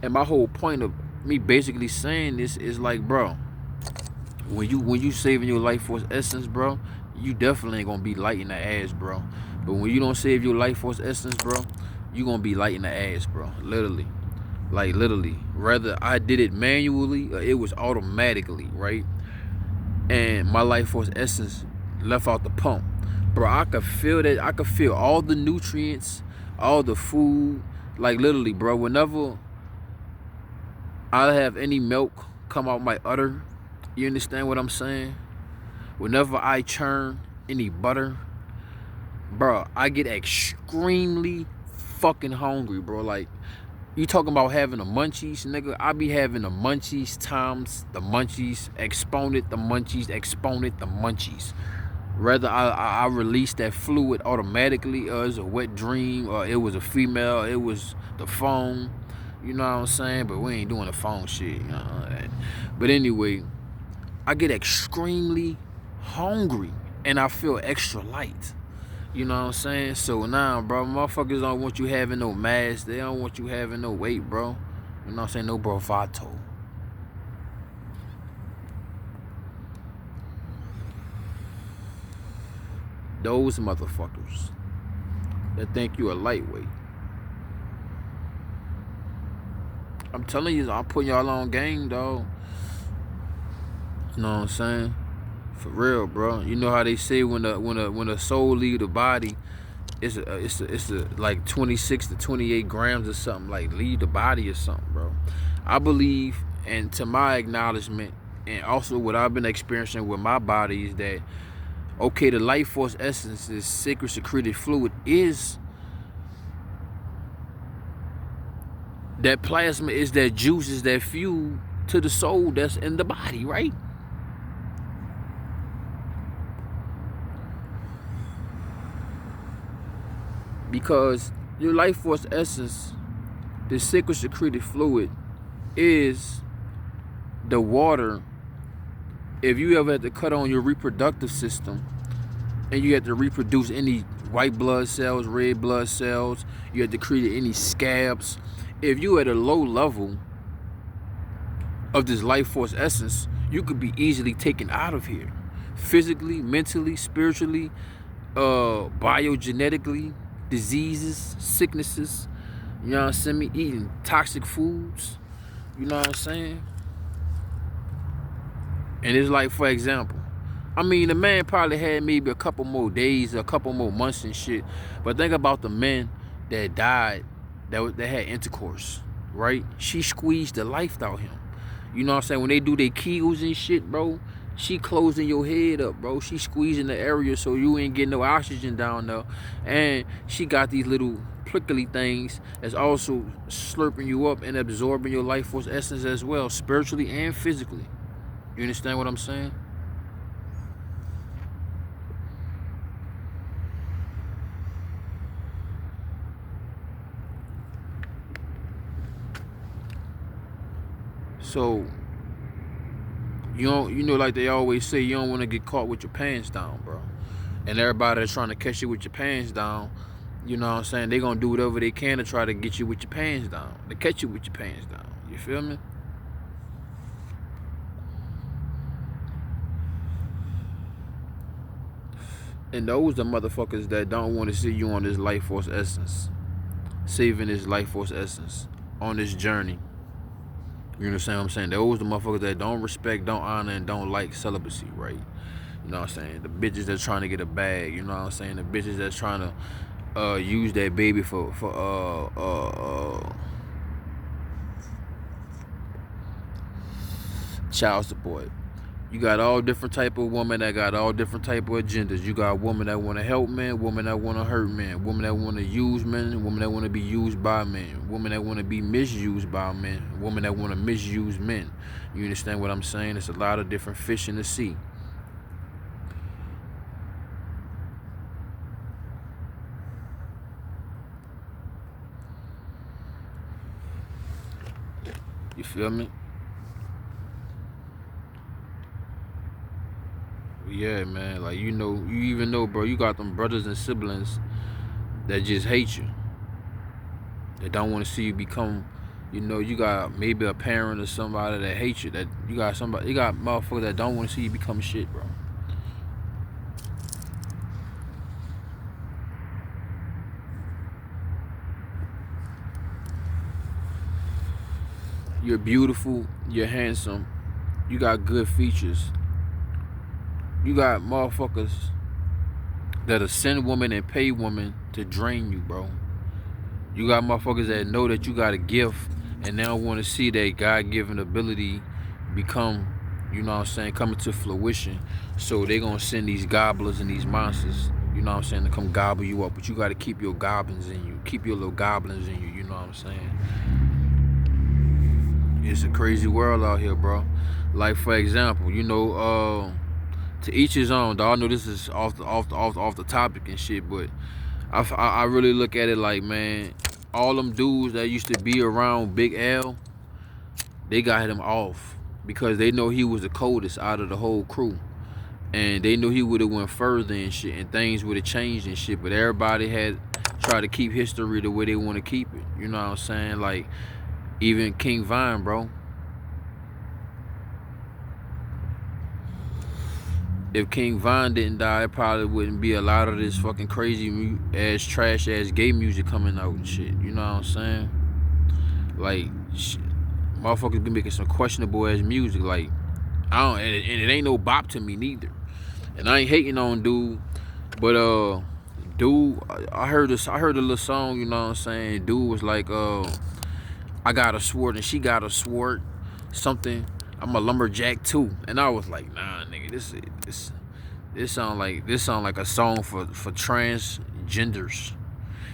Speaker 1: And my whole point of me basically saying this is like, bro, when you saving your life force essence, bro, you definitely ain't gonna be light in the ass, bro. But when you don't save your life force essence, bro, you gonna be light in the ass, bro. Literally. Like, literally. Whether I did it manually or it was automatically, right? And my life force essence left out the pump. Bro, I could feel that. I could feel all the nutrients, all the food. Like, literally, bro, whenever I have any milk come out my udder, you understand what I'm saying? Whenever I churn any butter, bro, I get extremely fucking hungry, bro. Like, you talking about having the munchies, nigga? I be having the munchies times the munchies, exponent the munchies. Whether I release that fluid automatically or it's a wet dream or it was a female, it was the phone. You know what I'm saying? But we ain't doing the phone shit. You know? But anyway, I get extremely hungry and I feel extra light. You know what I'm saying? So now, bro, motherfuckers don't want you having no mass. They don't want you having no weight, bro. You know what I'm saying? No bravado. Those motherfuckers that think you a lightweight. I'm telling you, I'm putting y'all on game, dog. You know what I'm saying? For real, bro. You know how they say when a soul leave the body, it's like 26 to 28 grams or something, like leave the body or something, bro. I believe and to my acknowledgement, and also what I've been experiencing with my body is that, okay, the life force essence, this sacred secreted fluid, is that plasma, is that juice, is that fuel to the soul that's in the body, right? Because your life force essence, the sacred secreted fluid, is the water. If you ever had to cut on your reproductive system and you had to reproduce any white blood cells, red blood cells, you had to create any scabs, if you at a low level of this life force essence, you could be easily taken out of here, physically, mentally, spiritually, biogenetically, diseases, sicknesses, you know what I'm saying, eating toxic foods, you know what I'm saying. And it's like, for example, I mean, the man probably had maybe a couple more days, a couple more months and shit. But think about the men that died, that had intercourse, right? She squeezed the life out of him. You know what I'm saying? When they do their kegels and shit, bro, she closing your head up, bro. She squeezing the area so you ain't getting no oxygen down there. And she got these little prickly things that's also slurping you up and absorbing your life force essence as well, spiritually and physically. You understand what I'm saying? So you know, like they always say, you don't want to get caught with your pants down, bro. And everybody that's trying to catch you with your pants down, you know what I'm saying, they gonna do whatever they can to try to get you with your pants down, to catch you with your pants down. You feel me? And those the motherfuckers that don't want to see you on this life force essence, saving this life force essence on this journey. You understand what I'm saying? Those the motherfuckers that don't respect, don't honor, and don't like celibacy, right? You know what I'm saying? The bitches that's trying to get a bag, you know what I'm saying? The bitches that's trying to use that baby for child support. You got all different type of women that got all different type of agendas. You got women that want to help men, women that want to hurt men, women that want to use men, women that want to be used by men, women that want to be misused by men, women that want to misuse men. You understand what I'm saying? It's a lot of different fish in the sea. You feel me? Yeah, man. Like, you know, you even know, bro, you got them brothers and siblings that just hate you. They don't want to see you become, you know, you got maybe a parent or somebody that hates you. That you got somebody, you got motherfuckers that don't want to see you become shit, bro. You're beautiful, you're handsome, you got good features. You got motherfuckers that'll send women and pay women to drain you, bro. You got motherfuckers that know that you got a gift and now want to see that God-given ability become, you know what I'm saying, coming to fruition. So they gonna send these gobblers and these monsters, you know what I'm saying, to come gobble you up. But you gotta keep your goblins in you. Keep your little goblins in you, you know what I'm saying? It's a crazy world out here, bro. Like, for example, you know, to each his own, dog. I know this is off the topic and shit, but I really look at it like, man, all them dudes that used to be around Big L, they got him off because they know he was the coldest out of the whole crew, and they knew he would have went further and shit, and things would have changed and shit. But everybody had tried to keep history the way they want to keep it. You know what I'm saying? Like, even King Vine, bro. If King Von didn't die, it probably wouldn't be a lot of this fucking crazy ass, trash ass gay music coming out and shit. You know what I'm saying? Like, shit, motherfuckers be making some questionable ass music. Like, I don't, and it ain't no bop to me neither. And I ain't hating on dude, but dude, I heard a little song. You know what I'm saying? Dude was like, I got a sword and she got a sword. something. I'm a lumberjack too. And I was like, nah, nigga, this sound like a song for transgenders.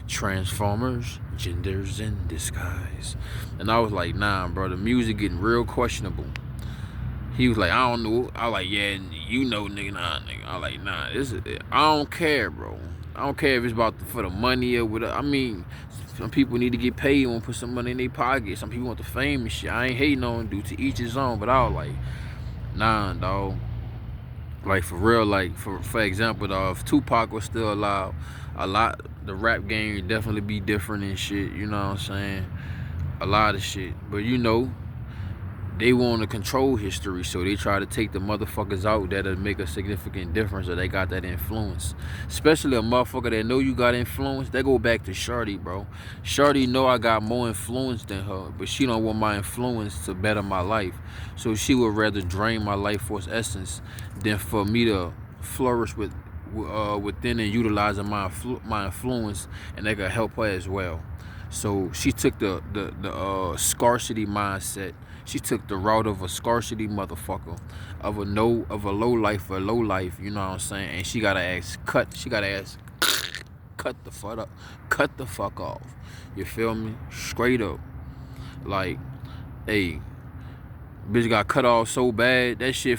Speaker 1: Transformers, genders in disguise. And I was like, nah, bro, the music getting real questionable. He was like, I don't know. I was like, yeah, you know, nigga, nah, nigga. I was like, nah, I don't care, bro. I don't care if it's for the money or whatever. I mean, some people need to get paid, want to put some money in their pocket. Some people want the fame and shit. I ain't hating on dude, to each his own, but I was like, nah, dog. Like for real, like for example, dog, if Tupac was still alive, the rap game would definitely be different and shit. You know what I'm saying? A lot of shit, but you know, they want to control history, so they try to take the motherfuckers out that'll make a significant difference, or they got that influence. Especially a motherfucker that know you got influence. They go back to Shorty, bro. Shorty know I got more influence than her, but she don't want my influence to better my life. So she would rather drain my life force essence than for me to flourish within and utilizing my influence, and they could help her as well. So she took the scarcity mindset. She took the route of a scarcity motherfucker, of a low life, you know what I'm saying? And she gotta ask cut the fuck off. You feel me? Straight up. Like, hey, bitch got cut off so bad. That shit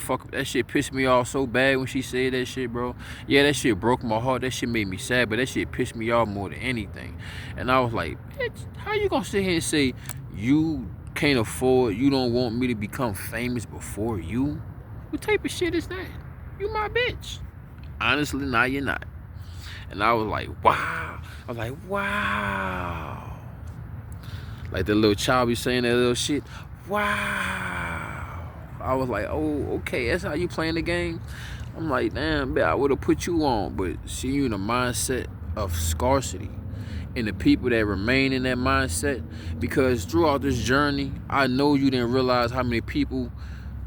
Speaker 1: pissed me off so bad when she said that shit, bro. Yeah, that shit broke my heart. That shit made me sad, but that shit pissed me off more than anything. And I was like, bitch, how you gonna sit here and say you can't afford, you don't want me to become famous before you? What type of shit is that? You my bitch. Honestly, nah, you're not. And I was like, wow. Wow. Like the little child be saying that little shit. Wow. I was like, oh, okay, that's how you playing the game? I'm like, damn, man, I would have put you on. But see, you in a mindset of scarcity. And the people that remain in that mindset, because throughout this journey, I know you didn't realize how many people,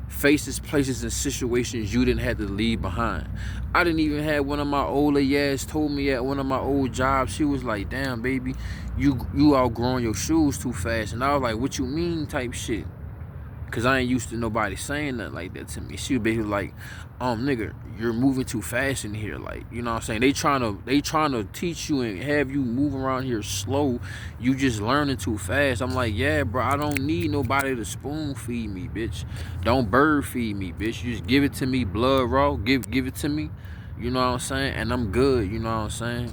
Speaker 1: faces, places, and situations you didn't have to leave behind. I didn't even have one of my older yads told me at one of my old jobs, she was like, damn, baby, you outgrowing your shoes too fast. And I was like, what you mean type shit? Because I ain't used to nobody saying nothing like that to me. She was basically like, nigga, you're moving too fast in here. Like, you know what I'm saying? They trying to teach you and have you move around here slow. You just learning too fast. I'm like, yeah, bro, I don't need nobody to spoon feed me, bitch. Don't bird feed me, bitch. You just give it to me blood raw. Give it to me. You know what I'm saying? And I'm good, you know what I'm saying?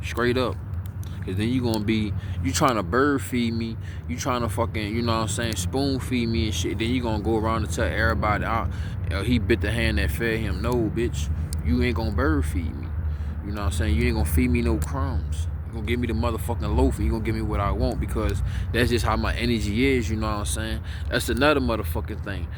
Speaker 1: Straight up. Cause then you trying to bird feed me, you trying to fucking, you know what I'm saying, spoon feed me and shit. Then you gonna go around and tell everybody, he bit the hand that fed him. No, bitch, you ain't gonna bird feed me. You know what I'm saying? You ain't gonna feed me no crumbs. You gonna give me the motherfucking loaf and you gonna give me what I want, because that's just how my energy is, you know what I'm saying? That's another motherfucking thing.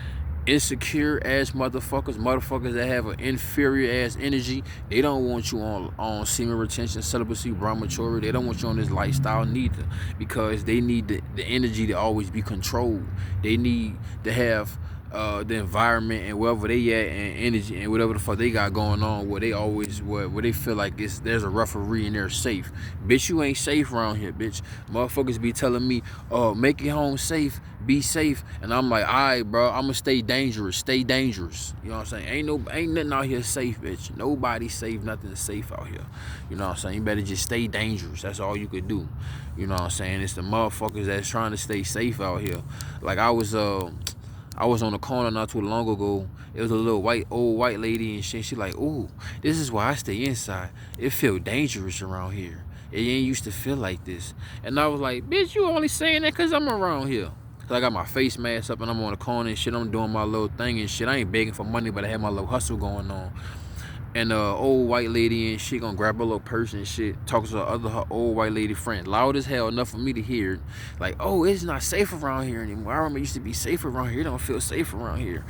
Speaker 1: Insecure ass motherfuckers that have an inferior ass energy, they don't want you on semen retention, celibacy, brahmacharya. They don't want you on this lifestyle neither, because they need the energy to always be controlled. They need to have the environment and wherever they at and energy and whatever the fuck they got going on, where they feel like there's a referee and they're safe. Bitch, you ain't safe around here, bitch. Motherfuckers be telling me, make it home safe, be safe, and I'm like, alright, bro, I'ma stay dangerous. You know what I'm saying? Ain't nothing out here safe, bitch. Nobody's safe, nothing's safe out here. You know what I'm saying? You better just stay dangerous. That's all you could do. You know what I'm saying? It's the motherfuckers that's trying to stay safe out here. Like I was on the corner not too long ago. It was a little old white lady and shit. She like, ooh, this is why I stay inside. It feel dangerous around here. It ain't used to feel like this. And I was like, bitch, you only saying that because I'm around here. Cause I got my face mask up and I'm on the corner and shit. I'm doing my little thing and shit. I ain't begging for money, but I have my little hustle going on. And old white lady and shit gonna grab her little purse and shit, talk to her old white lady friend, loud as hell, enough for me to hear. Like, oh, it's not safe around here anymore. I remember it used to be safe around here. It don't feel safe around here.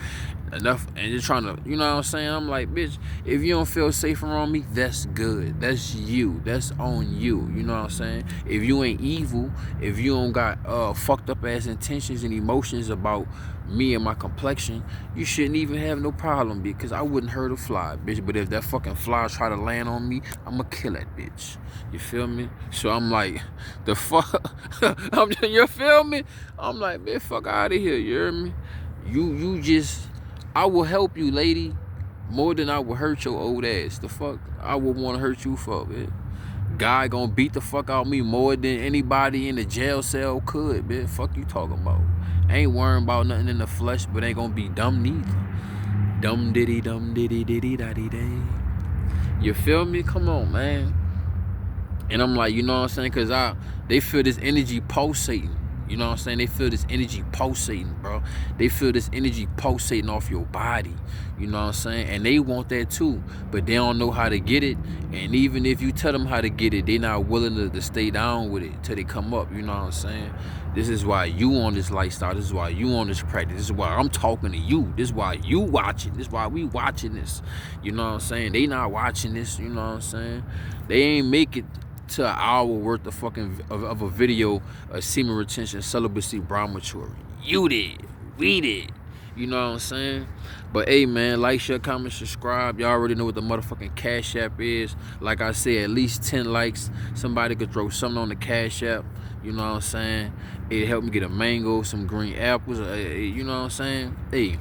Speaker 1: Enough, and just trying to, you know what I'm saying? I'm like, bitch, if you don't feel safe around me, that's good. That's you. That's on you. You know what I'm saying? If you ain't evil, if you don't got fucked up ass intentions and emotions about me and my complexion, you shouldn't even have no problem, because I wouldn't hurt a fly, bitch. But if that fucking fly try to land on me, I'ma kill that bitch. You feel me? So I'm like, the fuck? You feel me? I'm like, bitch, fuck out of here. You hear me? You just, I will help you, lady, more than I will hurt your old ass. The fuck I would want to hurt you for, man. Guy gonna beat the fuck out of me more than anybody in the jail cell could, man. Fuck you talking about? Ain't worrying about nothing in the flesh, but ain't gonna be dumb neither. Dum diddy daddy day. You feel me? Come on, man. And I'm like, you know what I'm saying? Cause they feel this energy pulsating. You know what I'm saying? They feel this energy pulsating, bro. They feel this energy pulsating off your body. You know what I'm saying? And they want that too, but they don't know how to get it. And even if you tell them how to get it, they not willing to stay down with it till they come up. You know what I'm saying? This is why you on this lifestyle. This is why you on this practice. This is why I'm talking to you. This is why you watching. This is why we watching this. You know what I'm saying? They not watching this. You know what I'm saying? They ain't make it to an hour worth of fucking of a video of semen retention, celibacy, brahmachary. You did. We did. You know what I'm saying? But hey, man, like, share, comment, subscribe. Y'all already know what the motherfucking Cash App is. Like I said, at least 10 likes. Somebody could throw something on the Cash App. You know what I'm saying? It helped me get a mango, some green apples. You know what I'm saying? Hey,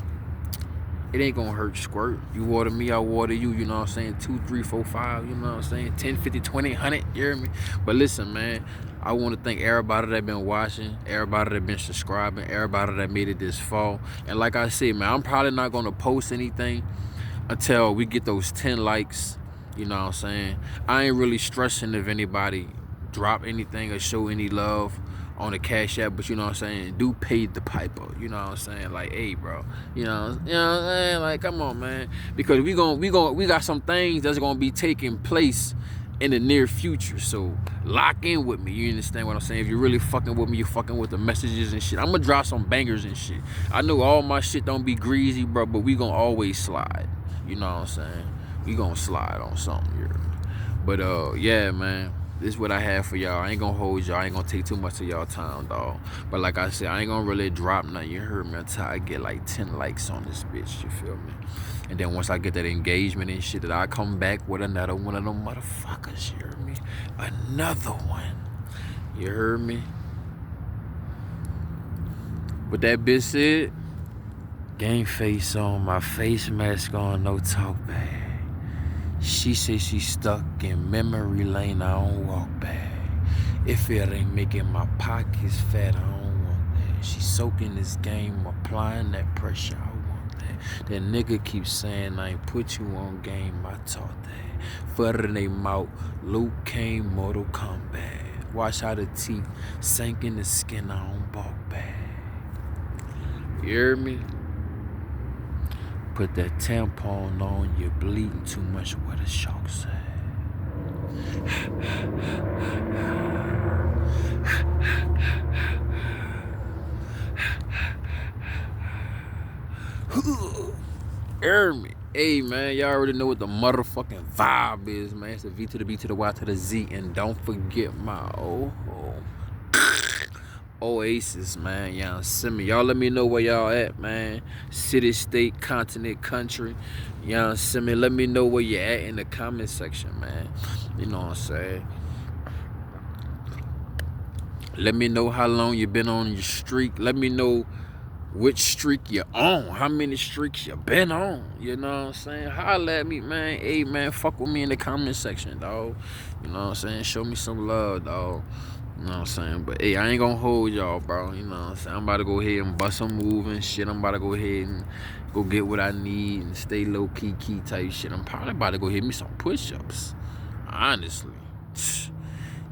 Speaker 1: it ain't gonna hurt, squirt. You water me, I water you. You know what I'm saying? 2, 3, 4, 5. You know what I'm saying? 10, 50, 20, 100. You hear me? But listen, man, I want to thank everybody that been watching, everybody that been subscribing, everybody that made it this fall. And like I said, man, I'm probably not gonna post anything until we get those 10 likes. You know what I'm saying? I ain't really stressing if anybody drop anything or show any love on the Cash App, but you know what I'm saying, do pay the piper. You know what I'm saying? Like, hey, bro, you know what I'm saying? Like, come on, man, because we got some things that's gonna be taking place in the near future. So lock in with me. You understand what I'm saying? If you're really fucking with me, you're fucking with the messages and shit. I'm gonna drop some bangers and shit. I know all my shit don't be greasy, bro, but we gonna always slide. You know what I'm saying? We gonna slide on something here. But yeah, man, this is what I have for y'all. I ain't gonna hold y'all. I ain't gonna take too much of y'all time, dog. But like I said, I ain't gonna really drop nothing. You heard me? Until I get like 10 likes on this bitch. You feel me? And then once I get that engagement and shit, that I come back with another one of them motherfuckers. You heard me? Another one. You heard me? With that bitch said, game face on, my face mask on, no talk back. She says she stuck in memory lane, I don't walk back. If it ain't making my pockets fat, I don't want that. She soaking this game, applying that pressure, I want that. That nigga keeps saying I ain't put you on game, I taught that. Further in they mouth, Luke Kane, Mortal Kombat. Watch how the teeth sank in the skin, I don't balk back. You hear me? Put that tampon on, you're bleeding too much, what a shark said. Hear me? Hey, man, y'all already know what the motherfucking vibe is, man. It's the V to the B to the Y to the Z. And don't forget my Oasis, man. Y'all send me. Y'all let me know where y'all at, man. City, state, continent, country. Y'all send me. Let me know where you at in the comment section, man. You know what I'm saying? Let me know how long you been on your streak. Let me know which streak you on. How many streaks you been on. You know what I'm saying? Holla at me, man. Hey, man, fuck with me in the comment section, dog. You know what I'm saying? Show me some love, dog. You know what I'm saying? But hey, I ain't gonna hold y'all, bro. You know what I'm saying? I'm about to go ahead and bust some move and shit. I'm about to go ahead and go get what I need and stay low key type shit. I'm probably about to go hit me some push-ups. Honestly.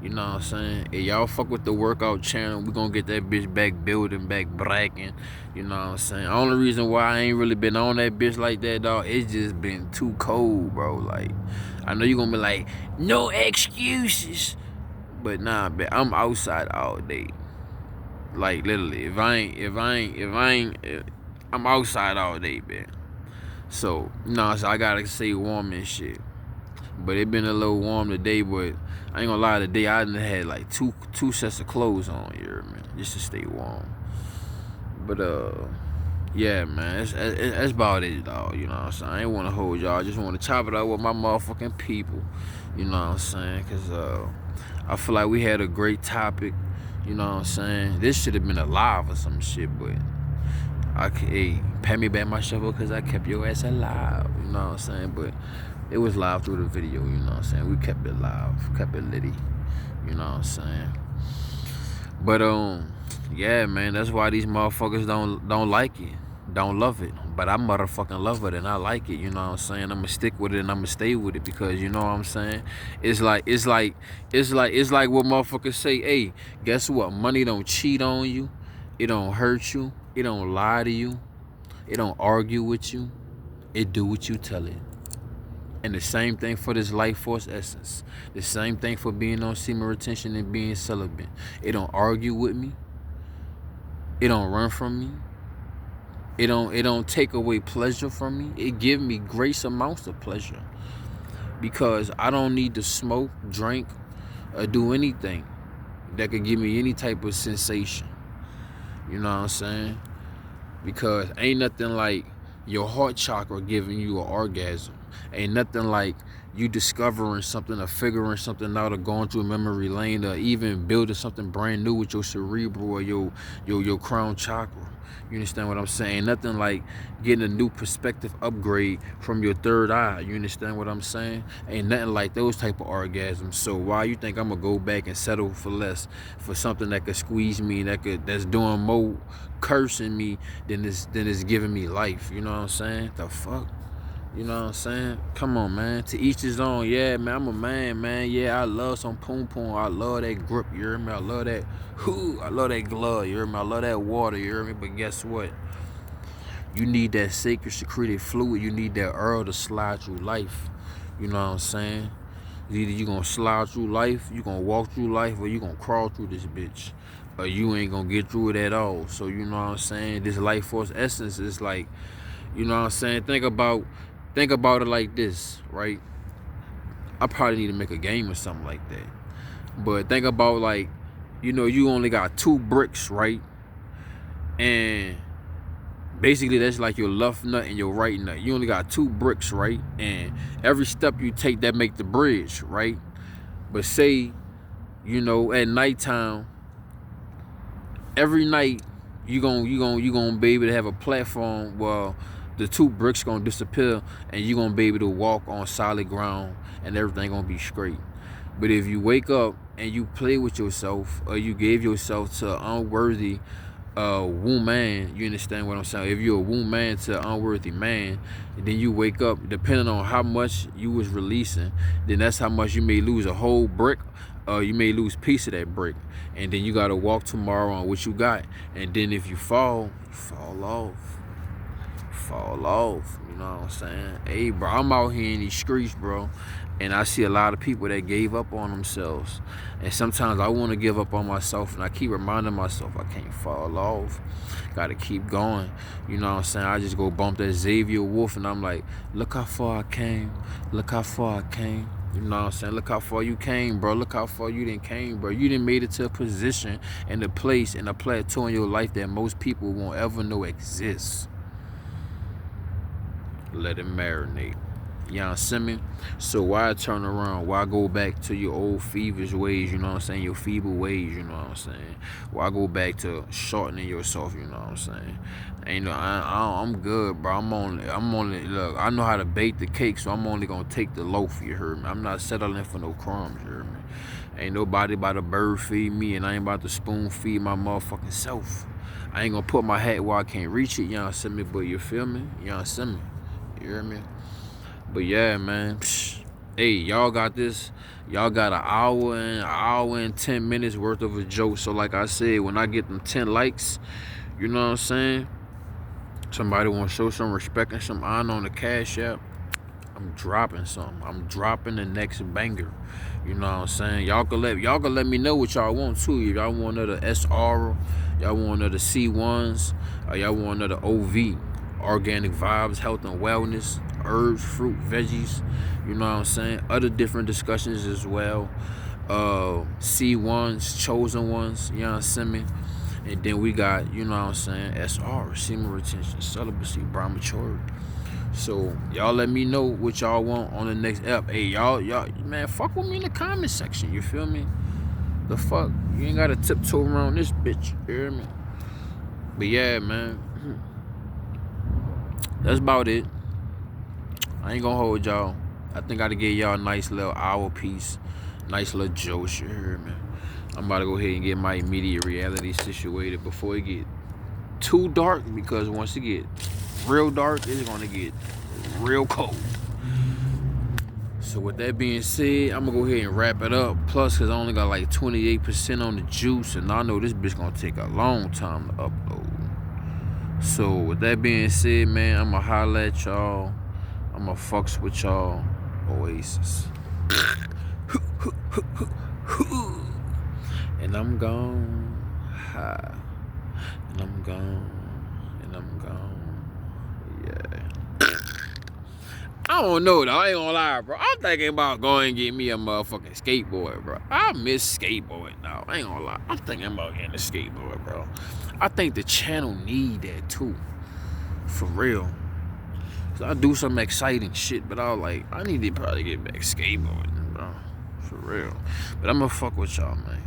Speaker 1: You know what I'm saying? Hey, y'all fuck with the workout channel. We gonna get that bitch back building, back bracking. You know what I'm saying? The only reason why I ain't really been on that bitch like that, dog, it's just been too cold, bro. Like, I know you gonna be like, no excuses. But nah, man, I'm outside all day. Like, literally, if I'm outside all day, man. So, nah, so I gotta stay warm and shit. But it been a little warm today, but I ain't gonna lie, today I done had like two sets of clothes on here, man, just to stay warm. But yeah, man, that's about it, dog. You know what I'm saying? I ain't wanna hold y'all. I just wanna chop it up with my motherfucking people. You know what I'm saying? Cause I feel like we had a great topic. You know what I'm saying? This should have been a live or some shit, but Hey, pay me back my shovel because I kept your ass alive. You know what I'm saying? But it was live through the video. You know what I'm saying? We kept it live, kept it litty. You know what I'm saying? But yeah, man, that's why these motherfuckers don't like it, don't love it. But I motherfucking love it and I like it. You know what I'm saying? I'ma stick with it and I'ma stay with it because you know what I'm saying. It's like what motherfuckers say. Hey, guess what? Money don't cheat on you. It don't hurt you. It don't lie to you. It don't argue with you. It do what you tell it. And the same thing for this life force essence. The same thing for being on semen retention and being celibate. It don't argue with me. It don't run from me. It don't take away pleasure from me. It give me grace amounts of pleasure. Because I don't need to smoke, drink, or do anything that could give me any type of sensation. You know what I'm saying? Because ain't nothing like your heart chakra giving you an orgasm. Ain't nothing like you discovering something or figuring something out or going through a memory lane or even building something brand new with your cerebral or your crown chakra. You understand what I'm saying? Nothing like getting a new perspective upgrade from your third eye. You understand what I'm saying? Ain't nothing like those type of orgasms. So why you think I'm gonna go back and settle for less for something that could squeeze me, that's doing more cursing me than it's giving me life? You know what I'm saying? The fuck? You know what I'm saying? Come on, man. To each his own. Yeah, man, I'm a man. Yeah, I love some poom poom. I love that grip, you hear me? I love that I love that glove, you hear me? I love that water, you hear me? But guess what? You need that sacred secreted fluid. You need that earl to slide through life. You know what I'm saying? Either you gonna slide through life, you gonna walk through life, or you gonna crawl through this bitch. Or you ain't gonna get through it at all. So you know what I'm saying? This life force essence is like, you know what I'm saying? Think about it like this, right? I probably need to make a game or something like that. But think about like, you only got 2 bricks, right? And basically that's like your left nut and your right nut. You only got 2 bricks, right? And every step you take that make the bridge, right? But say, at nighttime, every night you gonna be able to have a platform where the 2 bricks gonna disappear and you gonna be able to walk on solid ground and everything gonna be straight. But if you wake up and you play with yourself or you gave yourself to an unworthy woman, you understand what I'm saying? If you're a woman to an unworthy man, then you wake up, depending on how much you was releasing, then that's how much you may lose a whole brick, or you may lose a piece of that brick. And then you gotta walk tomorrow on what you got. And then if you fall off. You know what I'm saying? Hey, bro, I'm out here in these streets, bro, and I see a lot of people that gave up on themselves. And sometimes I want to give up on myself, and I keep reminding myself I can't fall off. Gotta keep going. You know what I'm saying? I just go bump that Xavier Wolf, and I'm like, look how far I came. Look how far I came. You know what I'm saying? Look how far you came, bro. Look how far you done came, bro. You done made it to a position and a place and a plateau in your life that most people won't ever know exists. Let it marinate. You know what I'm saying? So why turn around? Why go back to your old feverish ways, you know what I'm saying? Your feeble ways, you know what I'm saying? Why go back to shortening yourself, you know what I'm saying? I'm good, bro. I'm only, look, I know how to bake the cake, so I'm only gonna take the loaf, you heard me? I'm not settling for no crumbs, you heard me? Ain't nobody about to bird feed me, and I ain't about to spoon feed my motherfucking self. I ain't gonna put my hat where I can't reach it, you know what I'm saying? But you feel me? You know what I'm saying? You hear me? But yeah, man. Hey, y'all got this. Y'all got an hour and 10 minutes worth of a joke. So like I said, when I get them 10 likes, you know what I'm saying? Somebody want to show some respect and some honor on the Cash App, I'm dropping something. I'm dropping the next banger. You know what I'm saying? Y'all can let me know what y'all want too. If y'all want another SR, y'all want another C1s, or y'all want another OV. Organic vibes, health and wellness, herbs, fruit, veggies, you know what I'm saying? Other different discussions as well. C1s, chosen ones, you know what I'm saying? And then we got, you know what I'm saying, SR, semen retention, celibacy, brahmacharya. So y'all let me know what y'all want on the next ep. Hey, y'all, man, fuck with me in the comment section, you feel me? The fuck? You ain't gotta tiptoe around this bitch, you hear me? But yeah, man. That's about it. I ain't gonna hold y'all. I think I give y'all a nice little hour piece. Nice little joke, you heard me. I'm about to go ahead and get my immediate reality situated before it get too dark, because once it get real dark, it's gonna get real cold. So with that being said, I'm gonna go ahead and wrap it up. Plus, cause I only got like 28% on the juice, and I know this bitch gonna take a long time to upload. So with that being said, man, I'ma holla at y'all. I'ma fucks with y'all. Oasis. And I'm gone. And I'm gone. And I'm gone. Yeah. I don't know though. I ain't gonna lie, bro. I'm thinking about going and get me a motherfucking skateboard, bro. I miss skateboarding now. I ain't gonna lie. I'm thinking about getting a skateboard, bro. I think the channel need that too. For real. So I do some exciting shit, but I was like, I need to probably get back skateboarding, bro. For real. But I'm gonna fuck with y'all, man.